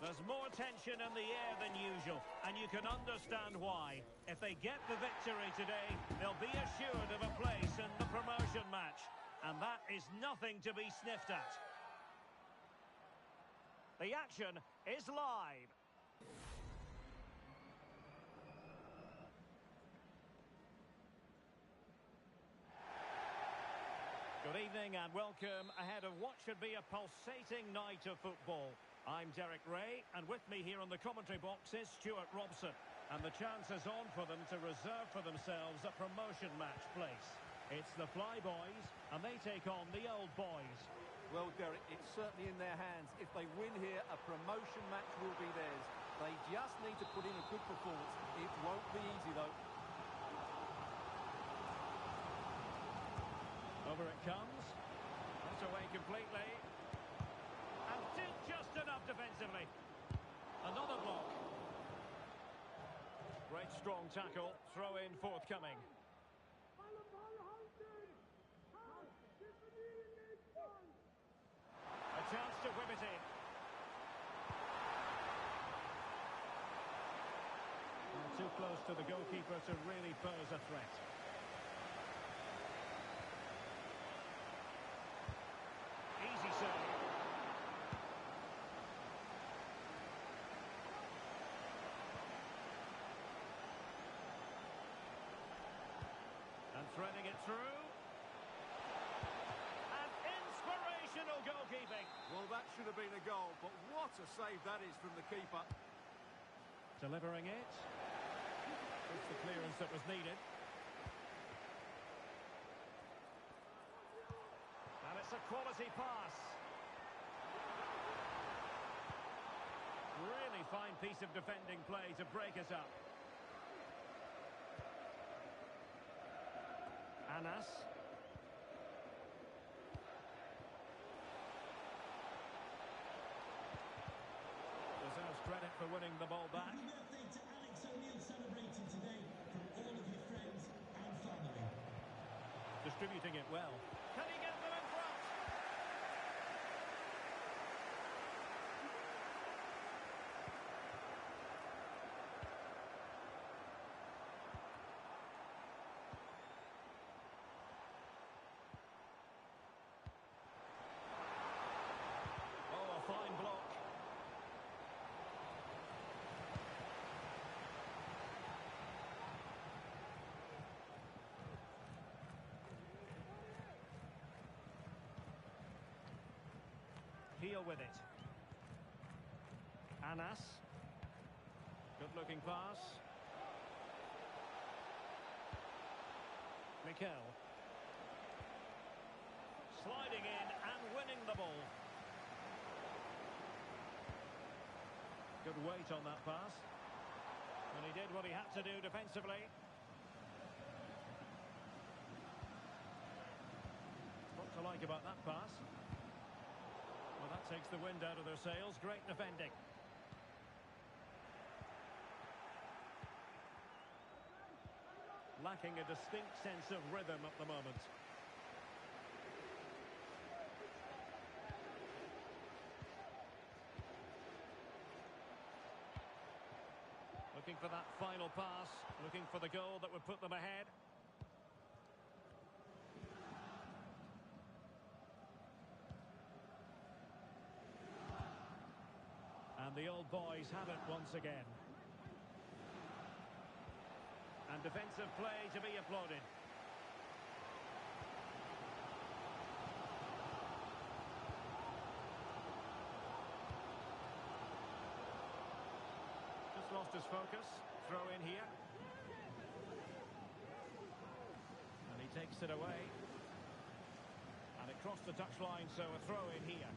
There's more tension in the air than usual, and you can understand why. If they get the victory today, they'll be assured of a place in the promotion match. And that is nothing to be sniffed at. The action is live. Good evening and welcome ahead of what should be a pulsating night of football. I'm Derek Ray, and with me here on the commentary box is Stuart Robson. And the chance is on for them to reserve for themselves a promotion match place. It's the Flyboys, and they take on the Old Boys. Well, Derek, it's certainly in their hands. If they win here, a promotion match will be theirs. They just need to put in a good performance. It won't be easy, though. Over it comes. Not away completely. And did just enough defensively. Another block. Great strong tackle. Throw in forthcoming. A chance to whip it in. Well, too close to the goalkeeper to really pose a threat. Easy save. And threading it through. And inspirational goalkeeping. Well, that should have been a goal, but what a save that is from the keeper. Delivering it. It's the clearance that was needed. And it's a quality pass. Really fine piece of defending play to break us up. Anas. Deserves credit for winning the ball back. Happy birthday to Alex O'Neill celebrating today from all of your friends and family. Distributing it well. Can he get them in front? Oh, a fine block. Heel with it. Anas. Good looking pass. Mikel. Sliding in and winning the ball. Good weight on that pass. And he did what he had to do defensively. What to like about that pass? Well, that takes the wind out of their sails. Great defending. Lacking a distinct sense of rhythm at the moment. Looking for that final pass. Looking for the goal that would put them ahead. And the Old Boys have it once again. And defensive play to be applauded. Just lost his focus. Throw in here. And he takes it away. And it crossed the touchline, so a throw in here.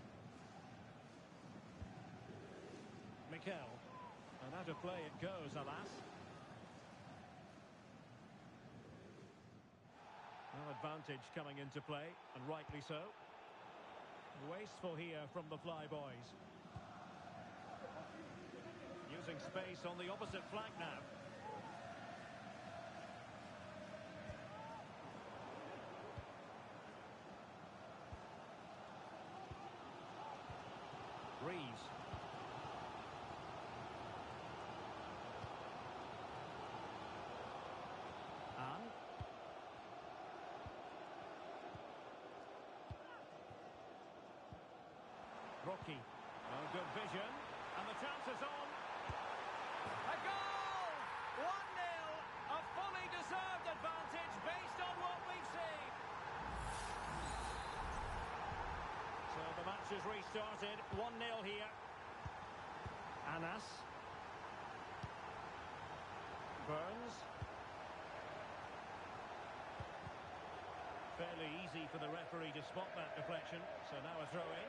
Mikel. And out of play it goes, alas. No advantage coming into play, and rightly so. Wasteful here from the Flyboys. Using space on the opposite flank now. Reeves. Rocky. Oh, good vision. And the chance is on. A goal! 1-0. A fully deserved advantage based on what we've seen. So the match is restarted. 1-0 here. Anas. Burns. Fairly easy for the referee to spot that deflection. So now a throw in.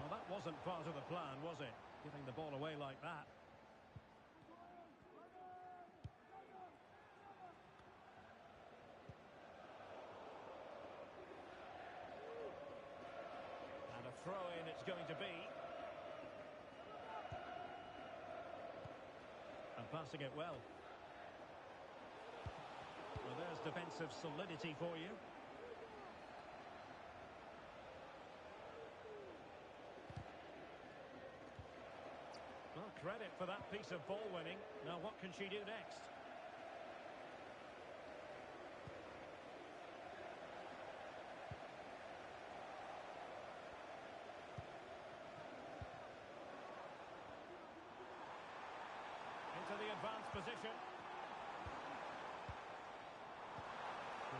Well, that wasn't part of the plan, was it? Giving the ball away like that. And a throw in it's going to be. And passing it well. Well, there's defensive solidity for you. Well, credit for that piece of ball winning. Now what can she do next? Into the advanced position.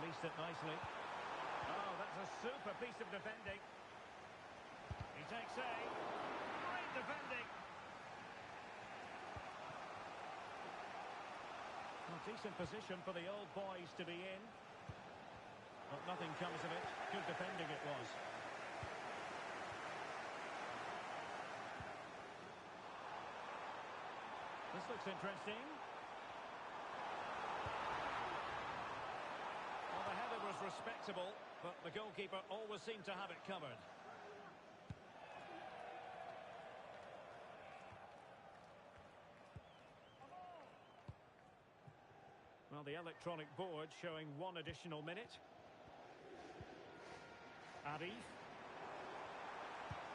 Released it nicely. Oh, that's a super piece of defending. He takes aim. Great defending. Well, decent position for the old boys to be in. But nothing comes of it. Good defending it was. This looks interesting. Well, the header was respectable, but the goalkeeper always seemed to have it covered. Well, the electronic board showing 1 additional minute. Arif.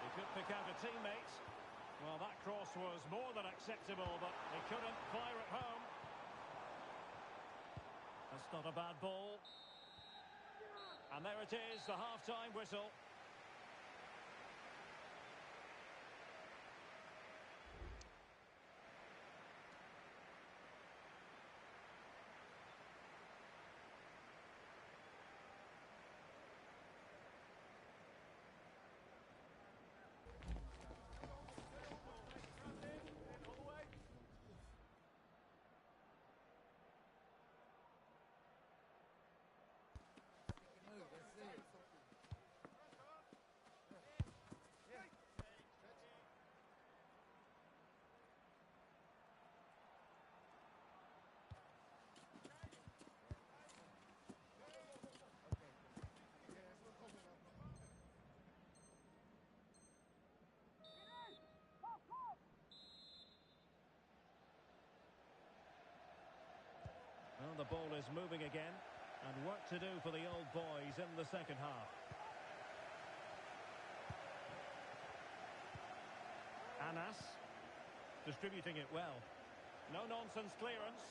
He could pick out a teammate. Well, that cross was more than acceptable, but he couldn't fire it home. That's not a bad ball. And there it is, the half-time whistle. Well, the ball is moving again, and work to do for the old boys in the second half. Anas, distributing it well. No-nonsense clearance.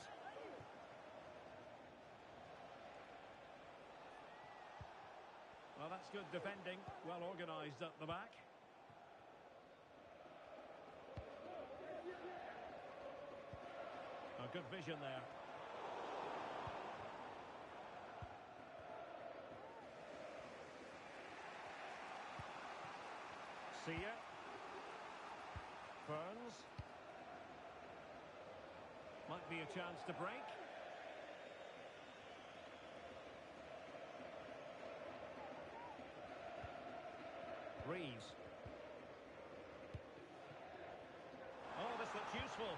Well, that's good defending, well organised at the back. A good vision there. Sia. Burns. Might be a chance to break. Reeves. Oh, this looks useful.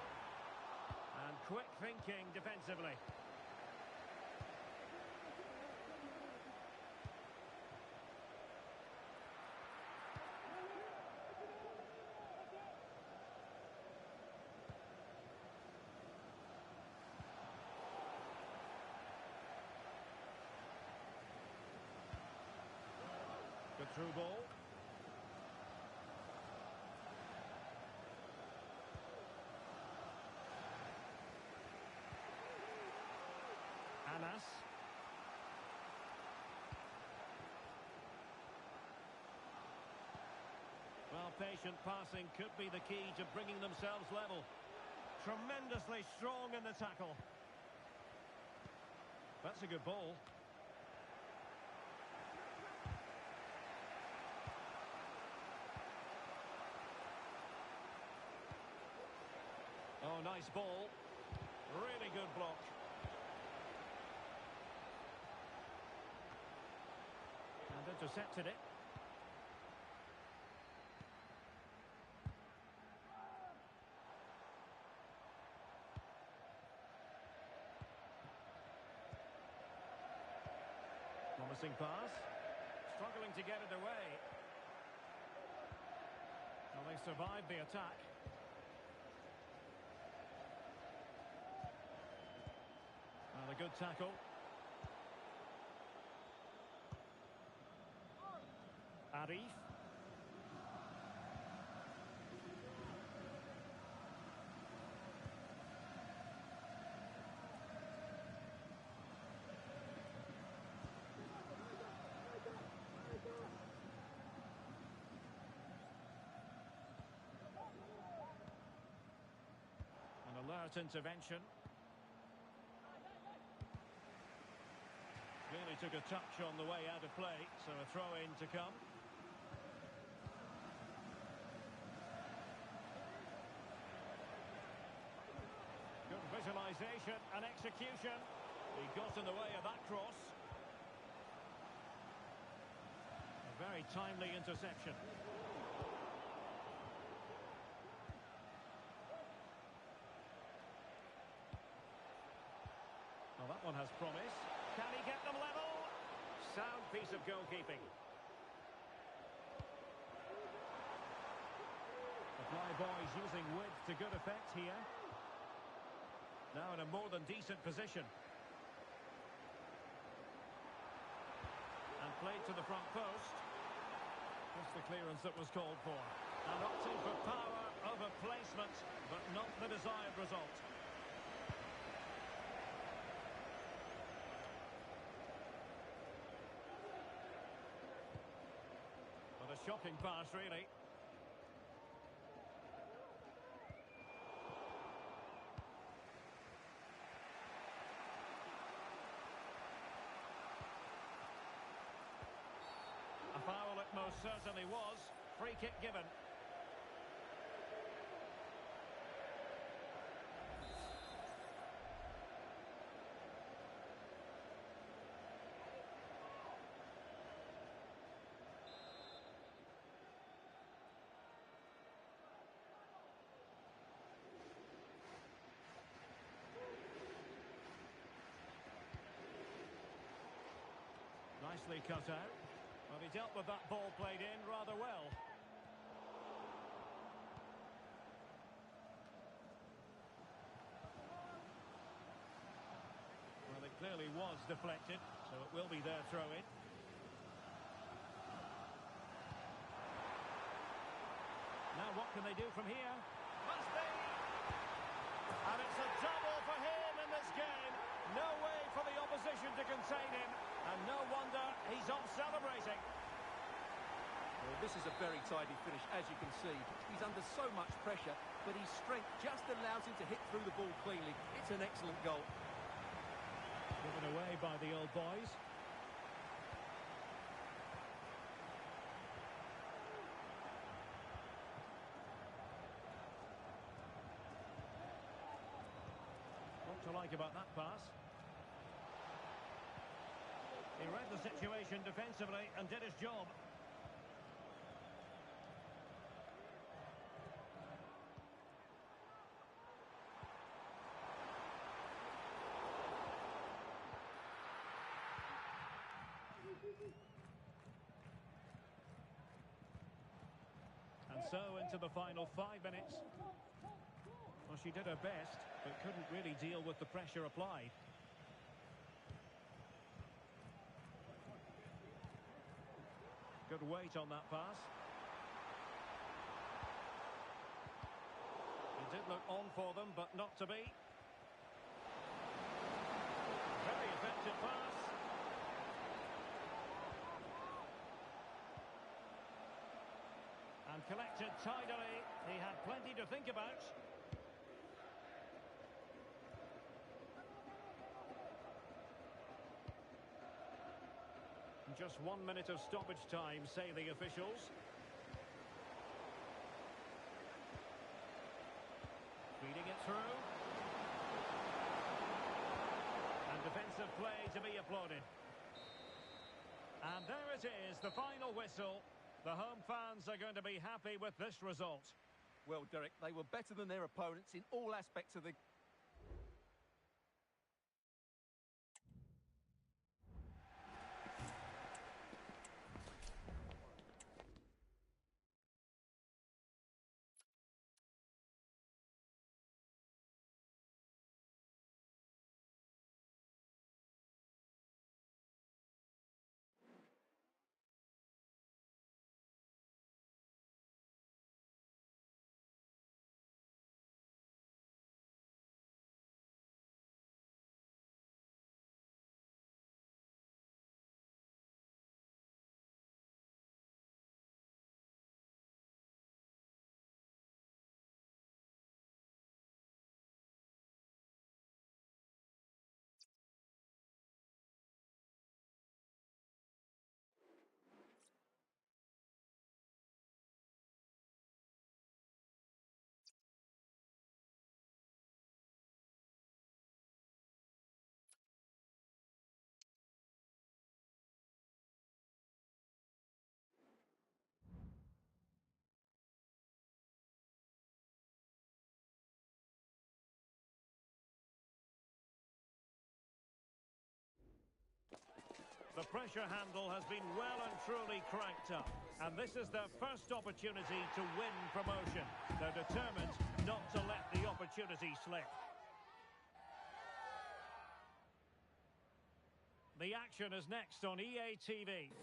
And quick thinking defensively. Good through ball. Anas. patient passing could be the key to bringing themselves level. Tremendously strong in the tackle. That's a good ball. Oh, nice ball. Really good block. And intercepted it. Promising pass. Struggling to get it away. Well, they survived the attack. Well, a good tackle. Arif. An alert intervention. Really took a touch on the way out of play, so a throw-in to come. Good visualisation and execution. He got in the way of that cross. A very timely interception. Well, that one has promise. Can he get them level? Sound piece of goalkeeping. The fly boys using width to good effect here. Now in a more than decent position. And played to the front post. Just the clearance that was called for. And opting for power over placement, but not the desired result. But a shocking pass, really. A foul it most certainly was. Free kick given. Nicely cut out. Well, he dealt with that ball played in rather well. Well, it clearly was deflected, so it will be their throw-in. Now what can they do from here? Must be! And it's a double for him in this game. No way for the opposition to contain him. And no wonder he's off celebrating. Well, this is a very tidy finish, as you can see. He's under so much pressure, but his strength just allows him to hit through the ball cleanly. It's an excellent goal. Given away by the old boys. What to like about that pass? He read the situation defensively and did his job. And so into the final 5 minutes. Well, she did her best, but couldn't really deal with the pressure applied. Good weight on that pass. It did look on for them, but not to be. Very effective pass. And And collected tidily. He had plenty to think about. Just 1 minute of stoppage time, say the officials. Feeding it through. And defensive play to be applauded. And there it is, the final whistle. The home fans are going to be happy with this result. Well, Derek, they were better than their opponents in all aspects of the... The pressure handle has been well and truly cranked up. And this is their first opportunity to win promotion. They're determined not to let the opportunity slip. The action is next on EA TV.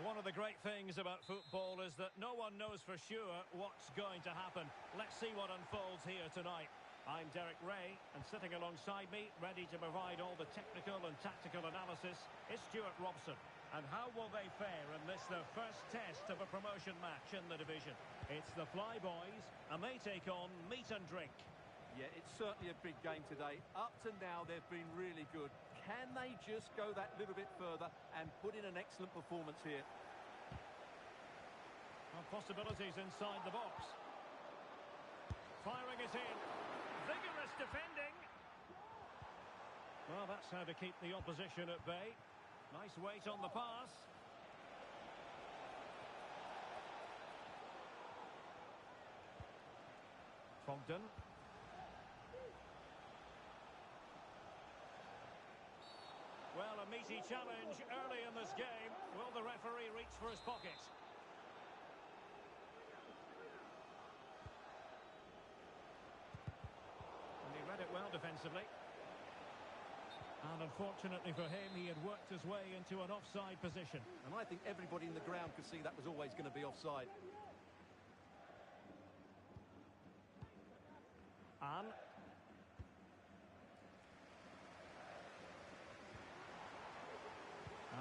One of the great things about football is that no one knows for sure what's going to happen. Let's see what unfolds here tonight. I'm Derek Ray, and sitting alongside me, ready to provide all the technical and tactical analysis, is Stuart Robson. And how will they fare in this, their first test of a promotion match in the division? It's the Flyboys, and they take on Meat and Drink. Yeah, it's certainly a big game today. Up to now, they've been really good. Can they just go that little bit further and put in an excellent performance here? Well, possibilities inside the box. Firing it in. Vigorous defending. Well, that's how to keep the opposition at bay. Nice weight on the pass. Fogden. Well, a meaty challenge early in this game. Will the referee reach for his pocket? And he read it well defensively. And unfortunately for him, he had worked his way into an offside position. And I think everybody in the ground could see that was always going to be offside. And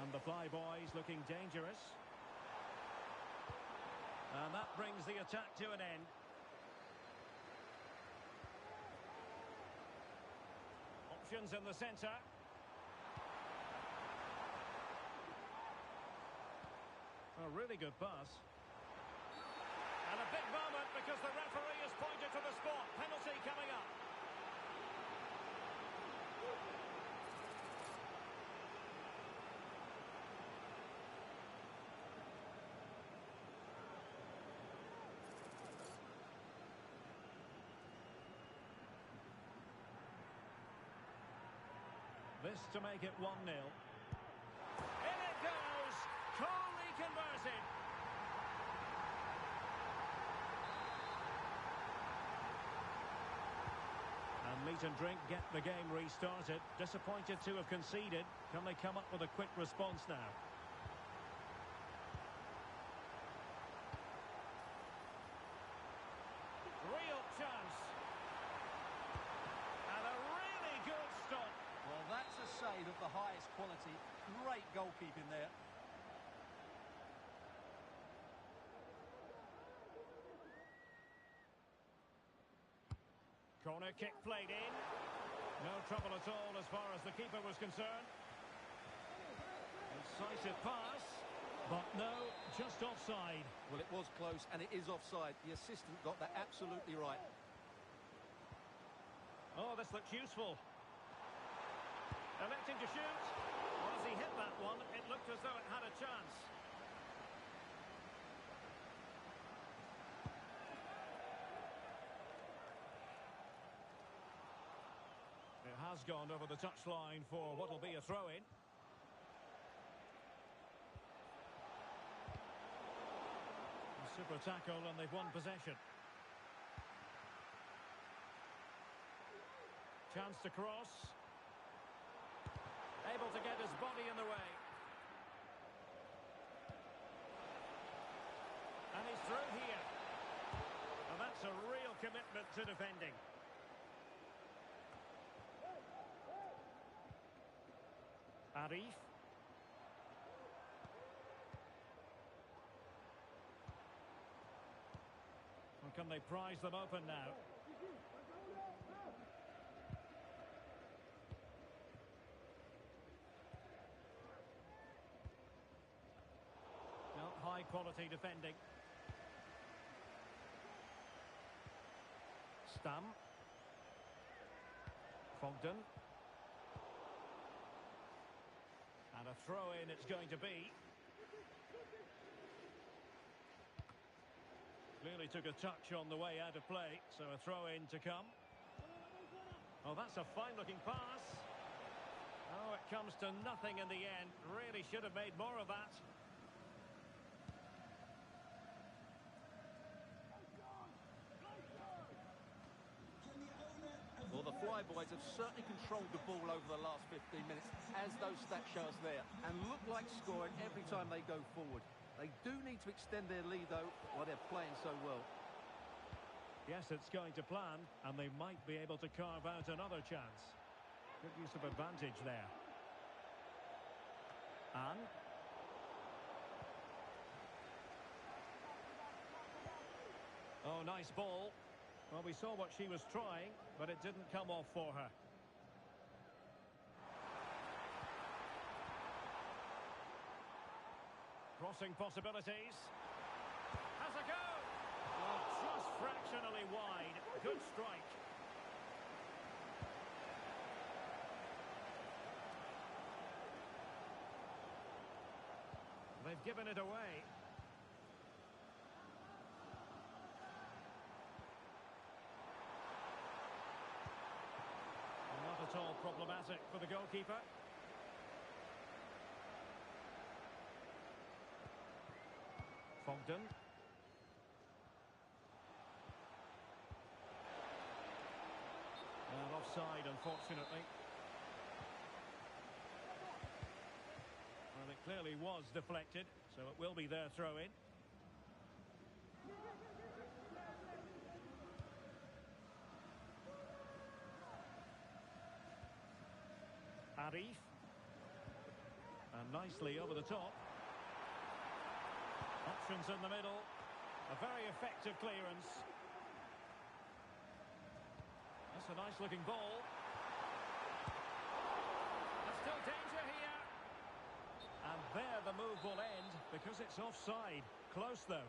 the Flyboys looking dangerous. And that brings the attack to an end. Options in the centre. A really good pass. And a big moment because the referee has pointed to the spot. Penalty coming up. This to make it 1-0. In it goes! Coolly converted. And Meat and Drink get the game restarted. Disappointed to have conceded. Can they come up with a quick response now? Real chance. And a really good stop. Well, that's a save of the highest quality. Great goalkeeping there. Corner kick played in. No trouble at all as far as the keeper was concerned. Incisive pass, but no, just offside. Well, it was close, and it is offside. The assistant got that absolutely right. Oh, this looks useful. Electing to shoot. Well, as he hit that one, it looked as though it had a chance. It has gone over the touchline for what will be a throw-in. Super tackle, and they've won possession. Chance to cross. Able to get his body in the way. And he's through here. And that's a real commitment to defending. Arif. And can they prise them open now? No, high quality defending. Stam. Fogden. And a throw-in it's going to be. Clearly took a touch on the way out of play, so a throw-in to come. Oh, that's a fine-looking pass. Oh, it comes to nothing in the end. Really should have made more of that. Well, the Flyboys have certainly controlled the ball over the last 15 minutes, as those stats show us there, and look like scoring every time they go forward. They do need to extend their lead, though, while they're playing so well. Yes, it's going to plan, and they might be able to carve out another chance. Good use of advantage there. And oh, nice ball. Well, we saw what she was trying, but it didn't come off for her. Crossing possibilities. Has a go. Well, just fractionally wide. Good strike. They've given it away. Not at all problematic for the goalkeeper. Fogden. And offside, unfortunately. Well, it clearly was deflected, so it will be their throw-in. Arif. And nicely over the top. Options in the middle. A very effective clearance. That's a nice looking ball. There's still danger here. And there the move will end because it's offside. Close though.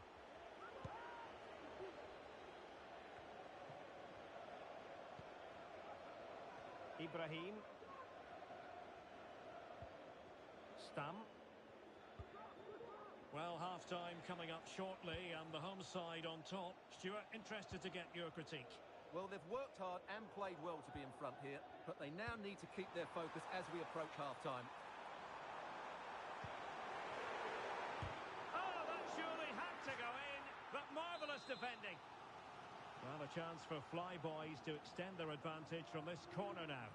Ibrahim. Stam. Well, half-time coming up shortly and the home side on top. Stuart, interested to get your critique. Well, they've worked hard and played well to be in front here, but they now need to keep their focus as we approach half-time. Oh, that surely had to go in, but marvellous defending. Well, a chance for Flyboys to extend their advantage from this corner now.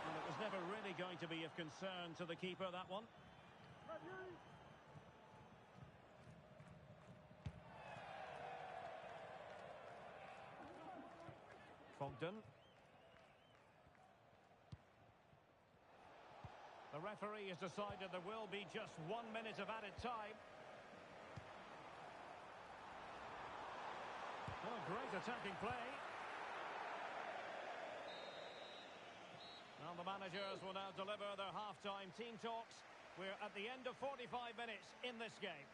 It was never really going to be of concern to the keeper, that one. Ogden. The referee has decided there will be just 1 minute of added time. Oh, great attacking play. Now the managers will now deliver their half-time team talks. We're at the end of 45 minutes in this game.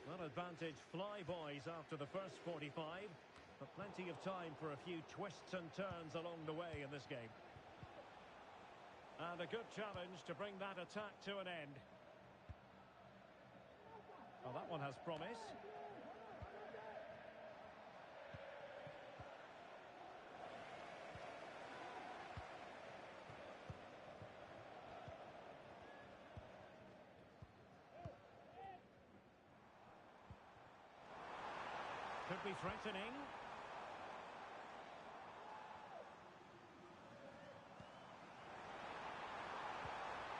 Well, advantage Flyboys after the first 45, but plenty of time for a few twists and turns along the way in this game. And a good challenge to bring that attack to an end. Well, that one has promise. Could be threatening.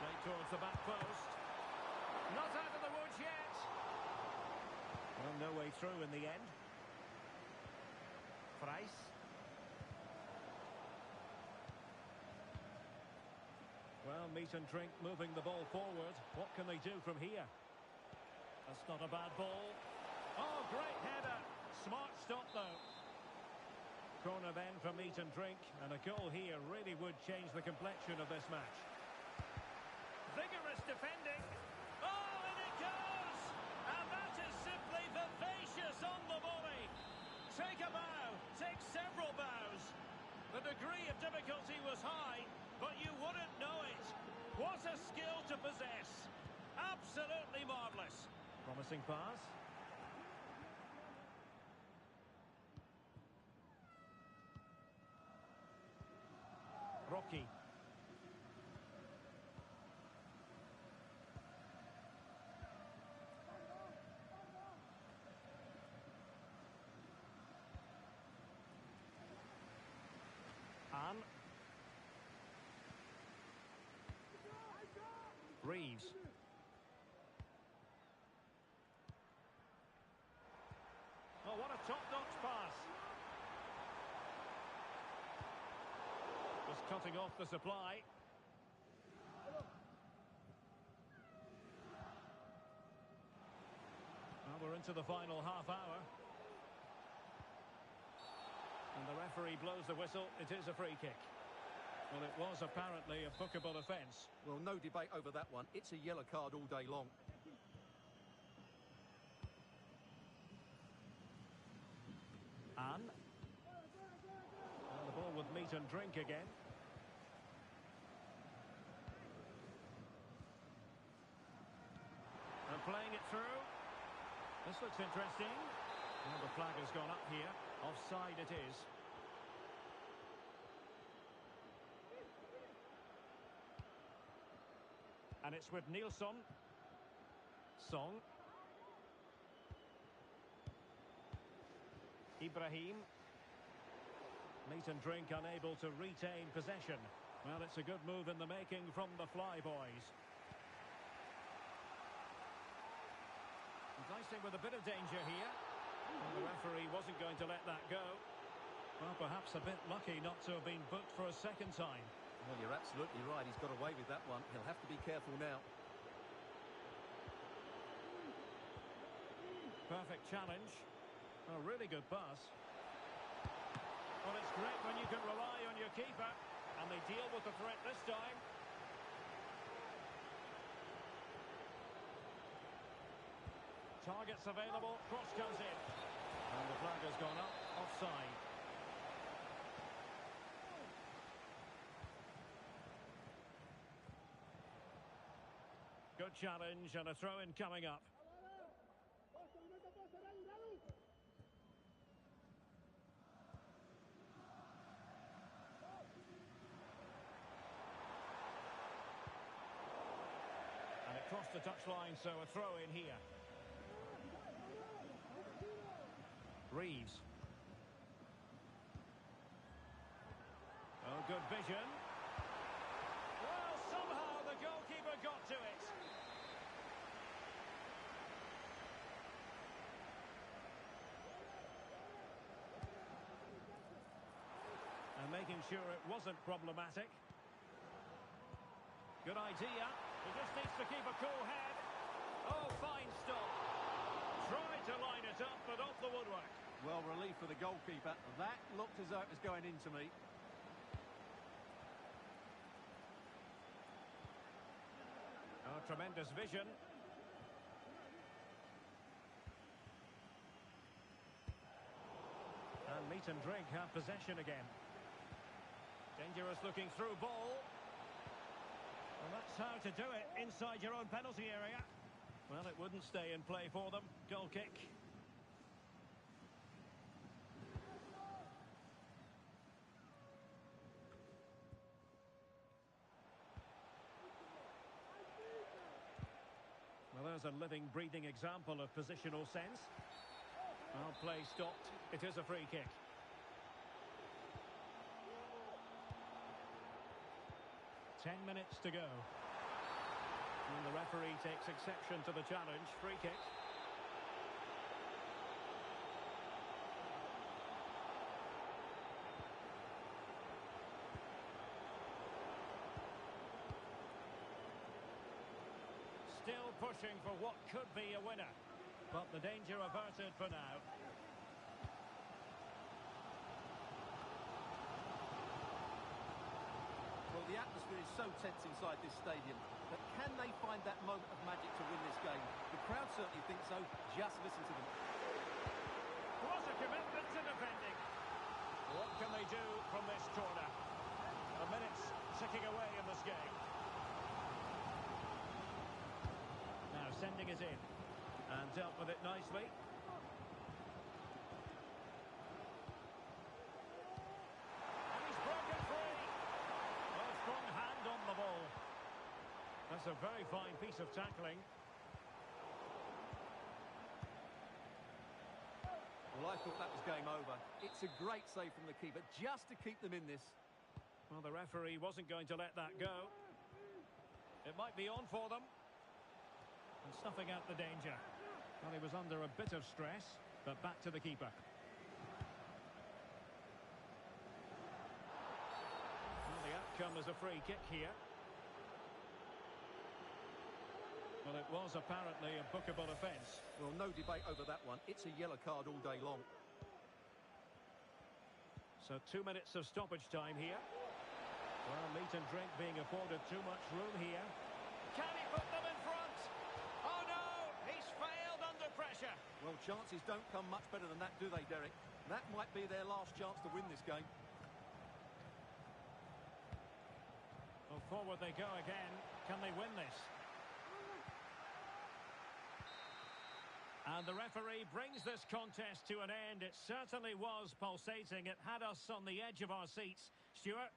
Played towards the back post. Not out of the woods yet. Well, no way through in the end. Price. Well, meat and drink moving the ball forward. What can they do from here? That's not a bad ball. Oh, great header. Smart stop, though. Corner then for meat and drink, and a goal here really would change the complexion of this match. Vigorous defending. Oh, and it goes! And that is simply vivacious on the volley. Take a bow, take several bows. The degree of difficulty was high, but you wouldn't know it. What a skill to possess. Absolutely marvellous. Promising pass. Rocky. Ann. Reeves. Oh, what a top-notch pass. Just cutting off the supply. Well, we're into the final half hour. And the referee blows the whistle. It is a free kick. Well, it was apparently a bookable offence. Well, no debate over that one. It's a yellow card all day long. Ann. And the ball with meat and drink again. And playing it through. This looks interesting. Well, the flag has gone up here. Offside it is. And it's with Nilsson. Song. Ibrahim. Meat and drink unable to retain possession. Well, it's a good move in the making from the Flyboys. Dicing with a bit of danger here. And the referee wasn't going to let that go. Well, perhaps a bit lucky not to have been booked for a second time. Well, you're absolutely right. He's got away with that one. He'll have to be careful now. Perfect challenge. A really good pass. Well, it's great when you can rely on your keeper, and they deal with the threat this time. Targets available, cross comes in. And the flag has gone up, offside. Good challenge and a throw-in coming up. And it crossed the touchline, so a throw-in here. Reeves. Oh, good vision. Well, somehow the goalkeeper got to it. And making sure it wasn't problematic. Good idea. He just needs to keep a cool head. Oh, fine stop. Tried to line it up, but off the woodwork. Well, relief for the goalkeeper. That looked as though it was going into me. Oh, tremendous vision. And meat and drink have possession again. Dangerous looking through ball. Well, that's how to do it inside your own penalty area. Well, it wouldn't stay in play for them. Goal kick. Well, there's a living, breathing example of positional sense. Well, play stopped. It is a free kick. Ten minutes to go. And the referee takes exception to the challenge. Free kick. Still pushing for what could be a winner. But the danger averted for now. Well, the atmosphere is so tense inside this stadium, but can they find that moment of magic to win this game? The crowd certainly think so. Just listen to them. What a commitment to defending. What can they do from this corner? The minutes ticking away in this game. Now sending it in. And dealt with it nicely. That's a very fine piece of tackling. Well, I thought that was game over. It's a great save from the keeper, just to keep them in this. Well, the referee wasn't going to let that go. It might be on for them. And snuffing out the danger. Well, he was under a bit of stress, but back to the keeper. Well, the outcome is a free kick here. Well, it was apparently a bookable offence. Well, no debate over that one. It's a yellow card all day long. So 2 minutes of stoppage time here. Well, meat and drink being afforded too much room here. Can he put them in front? Oh, no! He's failed under pressure. Well, chances don't come much better than that, do they, Derek? That might be their last chance to win this game. Well, forward they go again. Can they win this? And the referee brings this contest to an end. It certainly was pulsating. It had us on the edge of our seats. Stuart?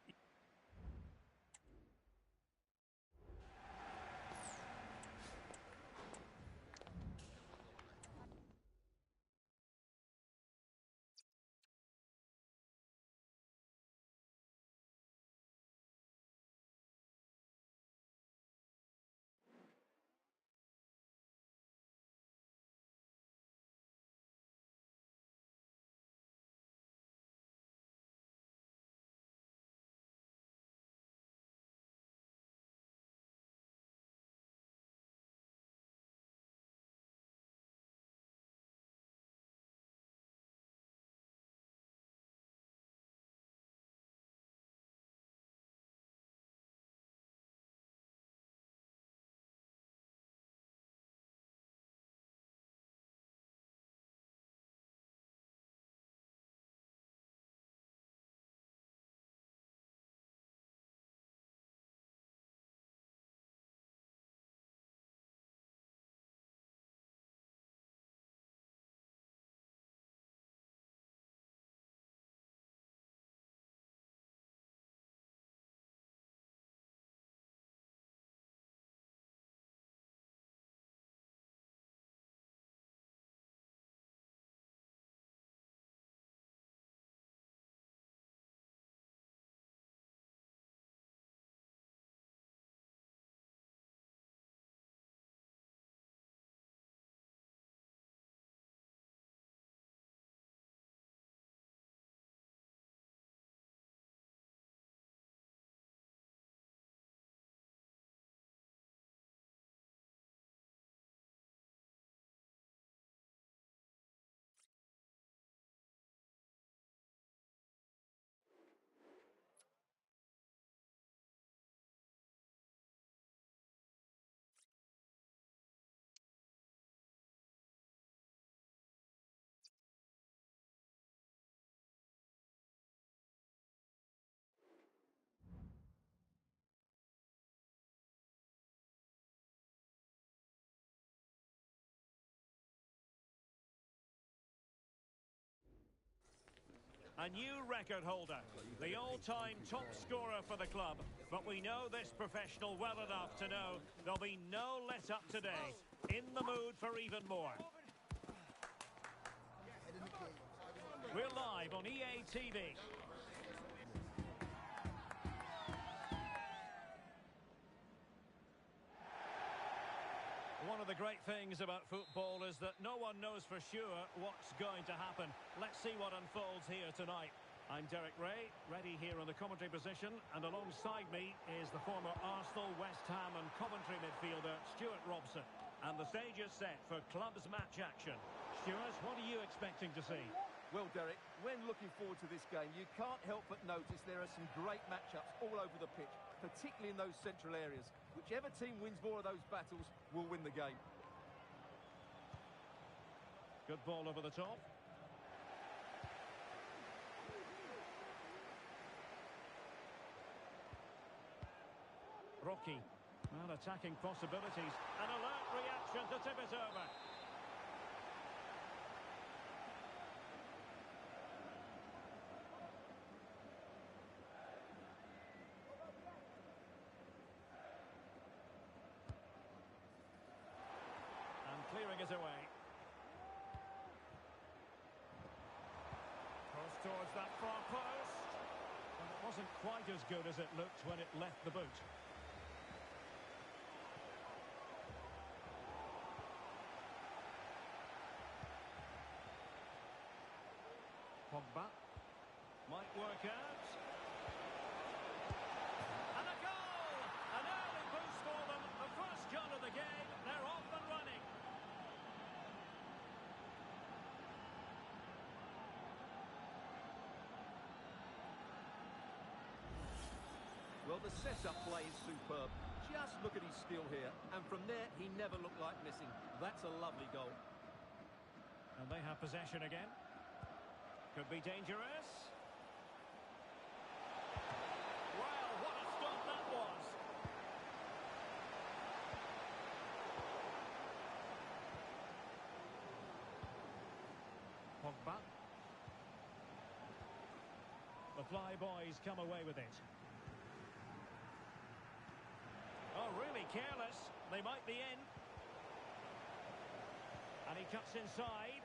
A new record holder, the all-time top scorer for the club. But we know this professional well enough to know there'll be no let-up today. In the mood for even more. We're live on EA TV. One of the great things about football is that no one knows for sure what's going to happen. Let's see what unfolds here tonight. I'm Derek Ray, ready here in the commentary position, and alongside me is the former Arsenal, West Ham and Coventry midfielder, Stuart Robson. And the stage is set for clubs match action. Stuart, what are you expecting to see? Well, Derek, when looking forward to this game, you can't help but notice there are some great matchups all over the pitch, particularly in those central areas. Whichever team wins more of those battles will win the game. Good ball over the top. Rocky. Well, attacking possibilities. An alert reaction to tip it over. Clearing it away. Cross towards that far post. And it wasn't quite as good as it looked when it left the boot. Pogba. Might work out. And a goal! An early boost for them. The first goal of the game. They're off and running. Well, the setup play is superb. Just look at his skill here. And from there, he never looked like missing. That's a lovely goal. And they have possession again. Could be dangerous. Wow, what a stop that was. Pogba. The Flyboys come away with it. Oh, really careless. They might be in. And he cuts inside.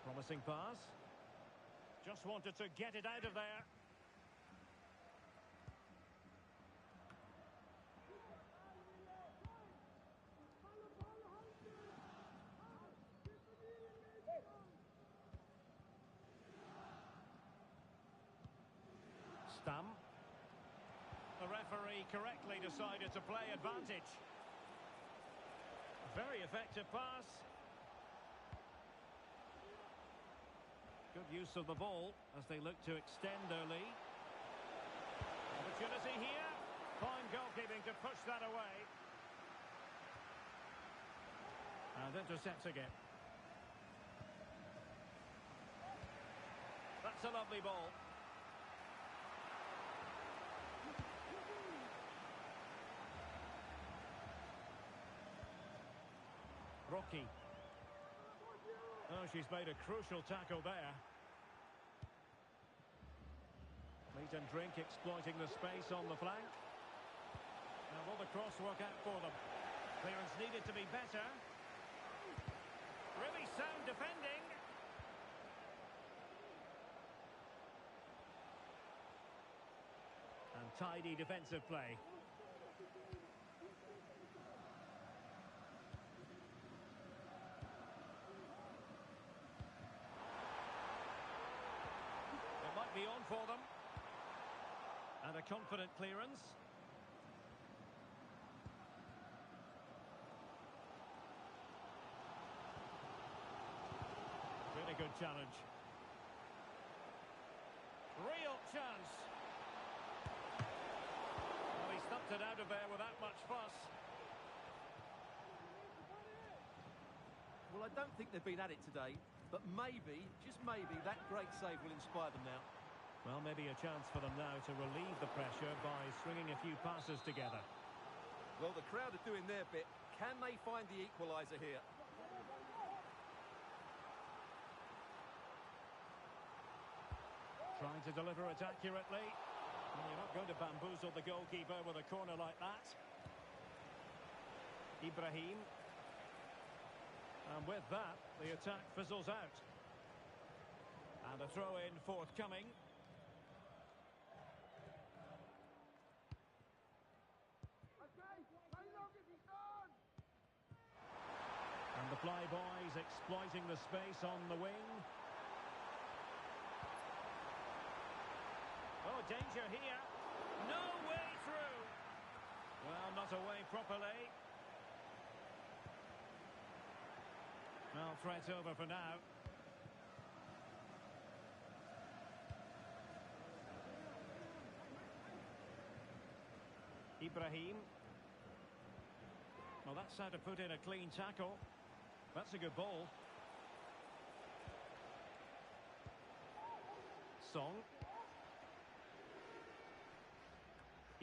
Promising pass. Just wanted to get it out of there. Stam. The referee correctly decided to play advantage. Very effective pass. Good use of the ball as they look to extend their lead. Opportunity here. Fine goalkeeping to push that away. And intercepts again. That's a lovely ball. Rocky. Oh, she's made a crucial tackle there. Meat and Drink exploiting the space on the flank. Now will the cross work out for them? Clearance needed to be better. Really sound defending. And tidy defensive play. Be on for them. And a confident clearance. Really good challenge. Real chance. Well, he stumped it out of there without much fuss. Well, I don't think they've been at it today, but maybe, just maybe, that great save will inspire them now. Well, maybe a chance for them now to relieve the pressure by stringing a few passes together. Well, the crowd are doing their bit. Can they find the equaliser here? Trying to deliver it accurately. Well, you're not going to bamboozle the goalkeeper with a corner like that. Ibrahim. And with that, the attack fizzles out. And a throw-in forthcoming. And the flyboys exploiting the space on the wing. Oh, danger here. No way through. Well, not away properly. Well, threat over for now. Ibrahim. Well, that's how to put in a clean tackle. That's a good ball. Song.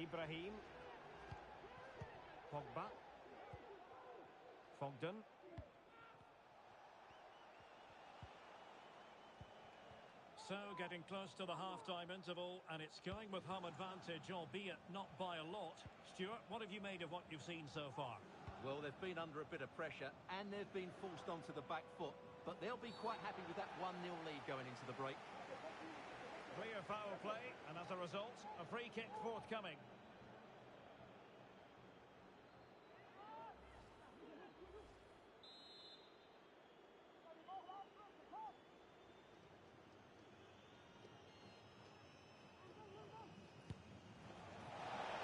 Ibrahim. Pogba. Fogden. So, getting close to the half-time interval, and it's going with home advantage, albeit not by a lot. Stuart, what have you made of what you've seen so far? Well, they've been under a bit of pressure, and they've been forced onto the back foot. But they'll be quite happy with that 1-0 lead going into the break. Clear foul play, and as a result, a free kick forthcoming.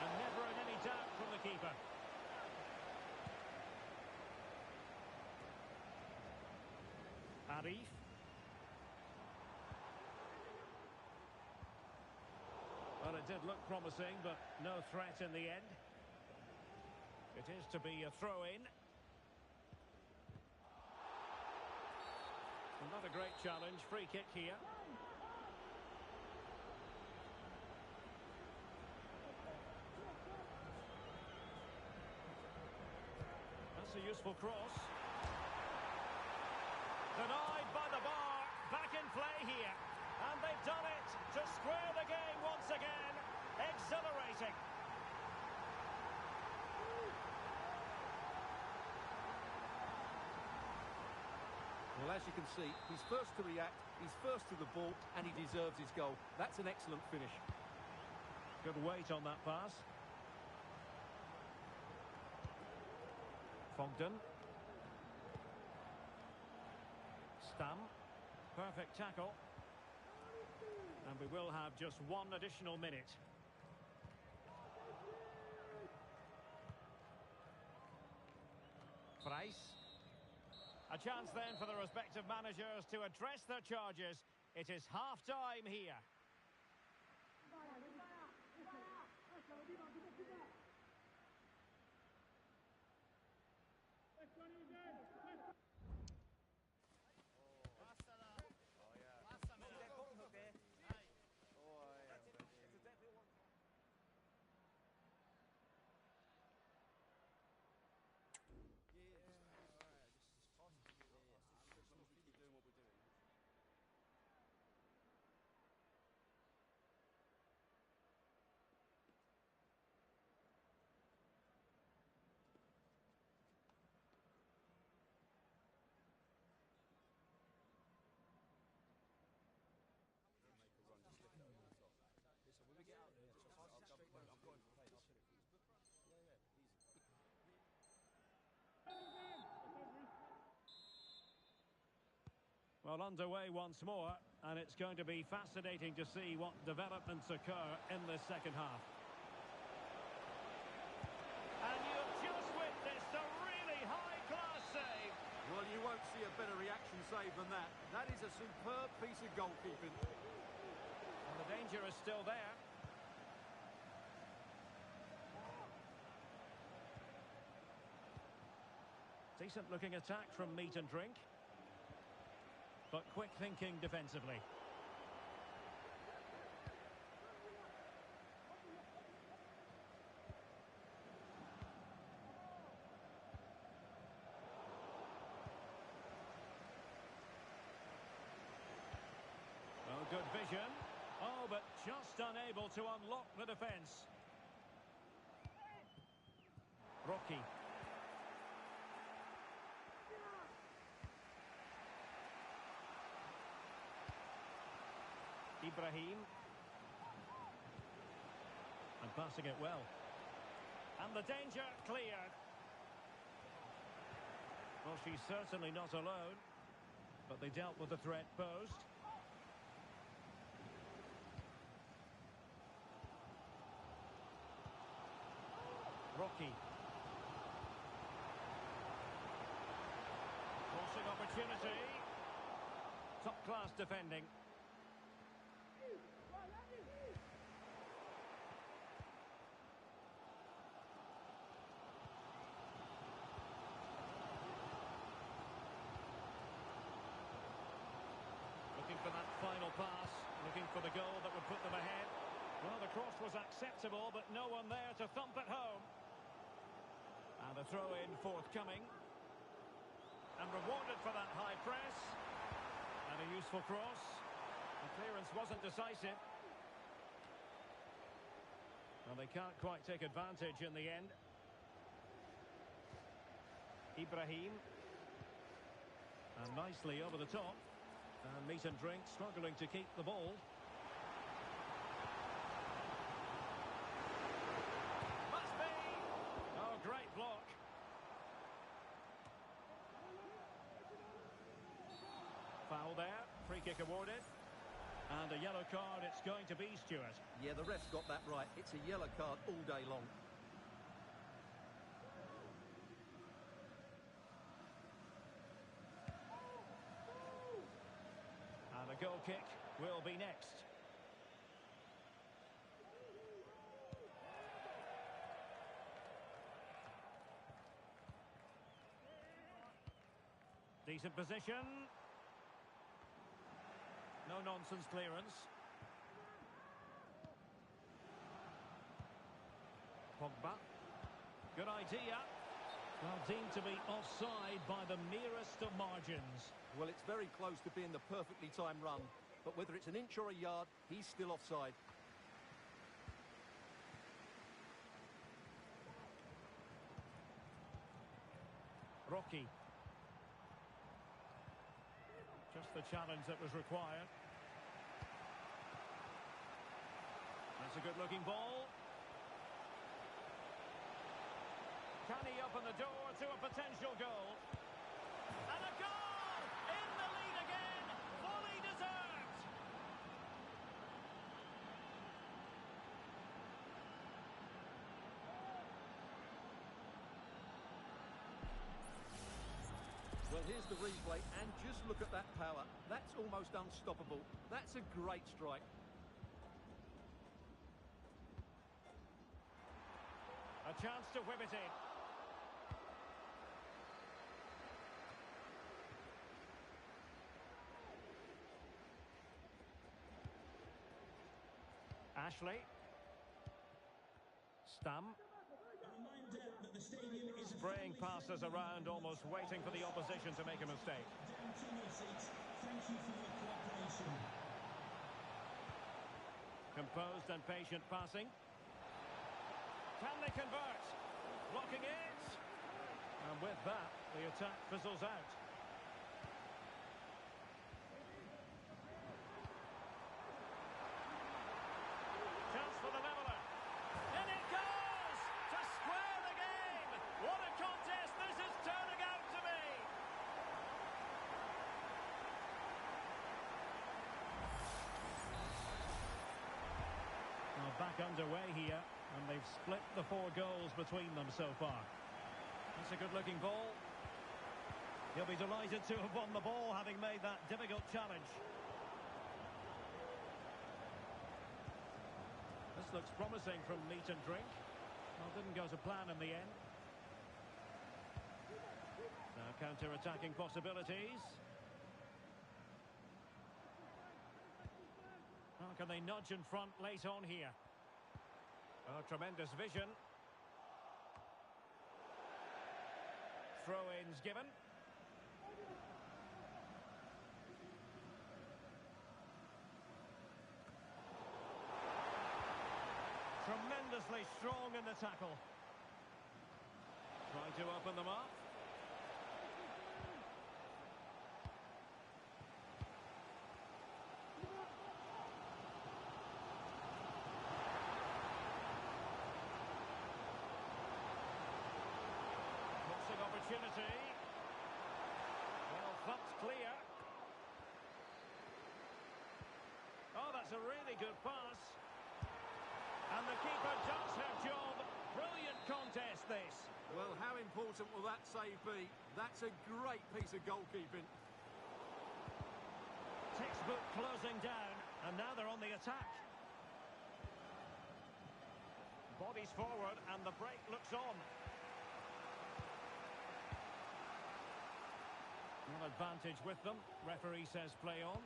And never in any doubt from the keeper. Arif. Well, it did look promising, but no threat in the end. It is to be a throw-in. Not a great challenge. Free kick here. That's a useful cross. Denied by the bar. Back in play here. And they've done it to square the game once again. Exhilarating. Well, as you can see, he's first to react, he's first to the ball, and he deserves his goal. That's an excellent finish. Good weight on that pass. Fogden. Stam. Perfect tackle. And we will have just one additional minute. Price. A chance then for the respective managers to address their charges. It is half-time here. Well, underway once more, and it's going to be fascinating to see what developments occur in the second half. And you've just witnessed a really high-class save. Well, you won't see a better reaction save than that. That is a superb piece of goalkeeping. And the danger is still there. Decent-looking attack from Meat and Drink. But quick thinking defensively. Well, good vision. Oh, Just unable to unlock the defence. Rocky. Ibrahim. And passing it well. And the danger cleared. Well, she's certainly not alone, but they dealt with the threat posed. Rocky. Crossing opportunity. Top-class defending. Looking for that final pass, looking for the goal that would put them ahead. Well, the cross was acceptable, but no one there to thump it home. And a throw-in forthcoming. And rewarded for that high press. And a useful cross. The clearance wasn't decisive. Well, they can't quite take advantage in the end. Ibrahim. And nicely over the top. And Meat and Drink struggling to keep the ball. Must be! Oh, great block. Foul there. Free kick awarded. And a yellow card it's going to be, Stuart. Yeah, the ref's got that right. It's a yellow card all day long. And a goal kick will be next. Decent position. No nonsense clearance. Pogba. Good idea. Well, deemed to be offside by the merest of margins. Well, it's very close to being the perfectly timed run, but whether it's an inch or a yard, he's still offside. Rocky. Just the challenge that was required. That's a good-looking ball. Can he open the door to a potential goal? And a goal! In the lead again! Fully deserved! Well, here's the replay, and just look at that power. That's almost unstoppable. That's a great strike. A chance to whip it in. Ashley. Stam. Spraying passes around, almost waiting for the opposition to make a mistake. Composed and patient passing. Can they convert? Blocking it. And with that, the attack fizzles out. Chance for the leveller. In it goes! To square the game! What a contest this is turning out to be! Well, back underway here. And they've split the 4 goals between them so far. That's a good-looking ball. He'll be delighted to have won the ball, having made that difficult challenge. This looks promising from Meat and Drink. Well, didn't go to plan in the end. Now counter-attacking possibilities. How can they nudge in front late on here? Oh, tremendous vision. Throw-ins given. Obviously strong in the tackle. Trying to open them up. Crossing opportunity. Well, thumped clear. Oh, that's a really good pass. And the keeper does her job. Brilliant contest, this. Well, how important will that save be? That's a great piece of goalkeeping. Textbook closing down, and now they're on the attack. Bodies forward, and the break looks on. One advantage with them. Referee says play on.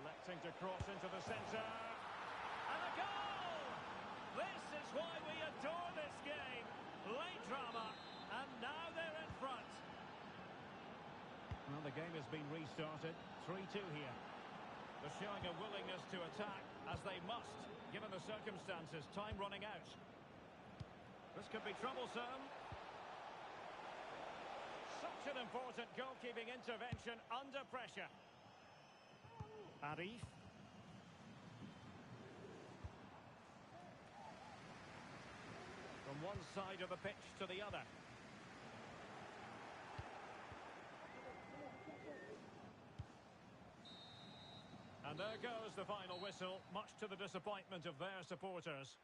Electing to cross into the centre. And a goal! This is why we adore this game. Late drama, and now they're in front. Well, the game has been restarted. 3-2 here. They're showing a willingness to attack, as they must, given the circumstances. Time running out. This could be troublesome. Such an important goalkeeping intervention under pressure. Arif. From one side of the pitch to the other. And there goes the final whistle, much to the disappointment of their supporters.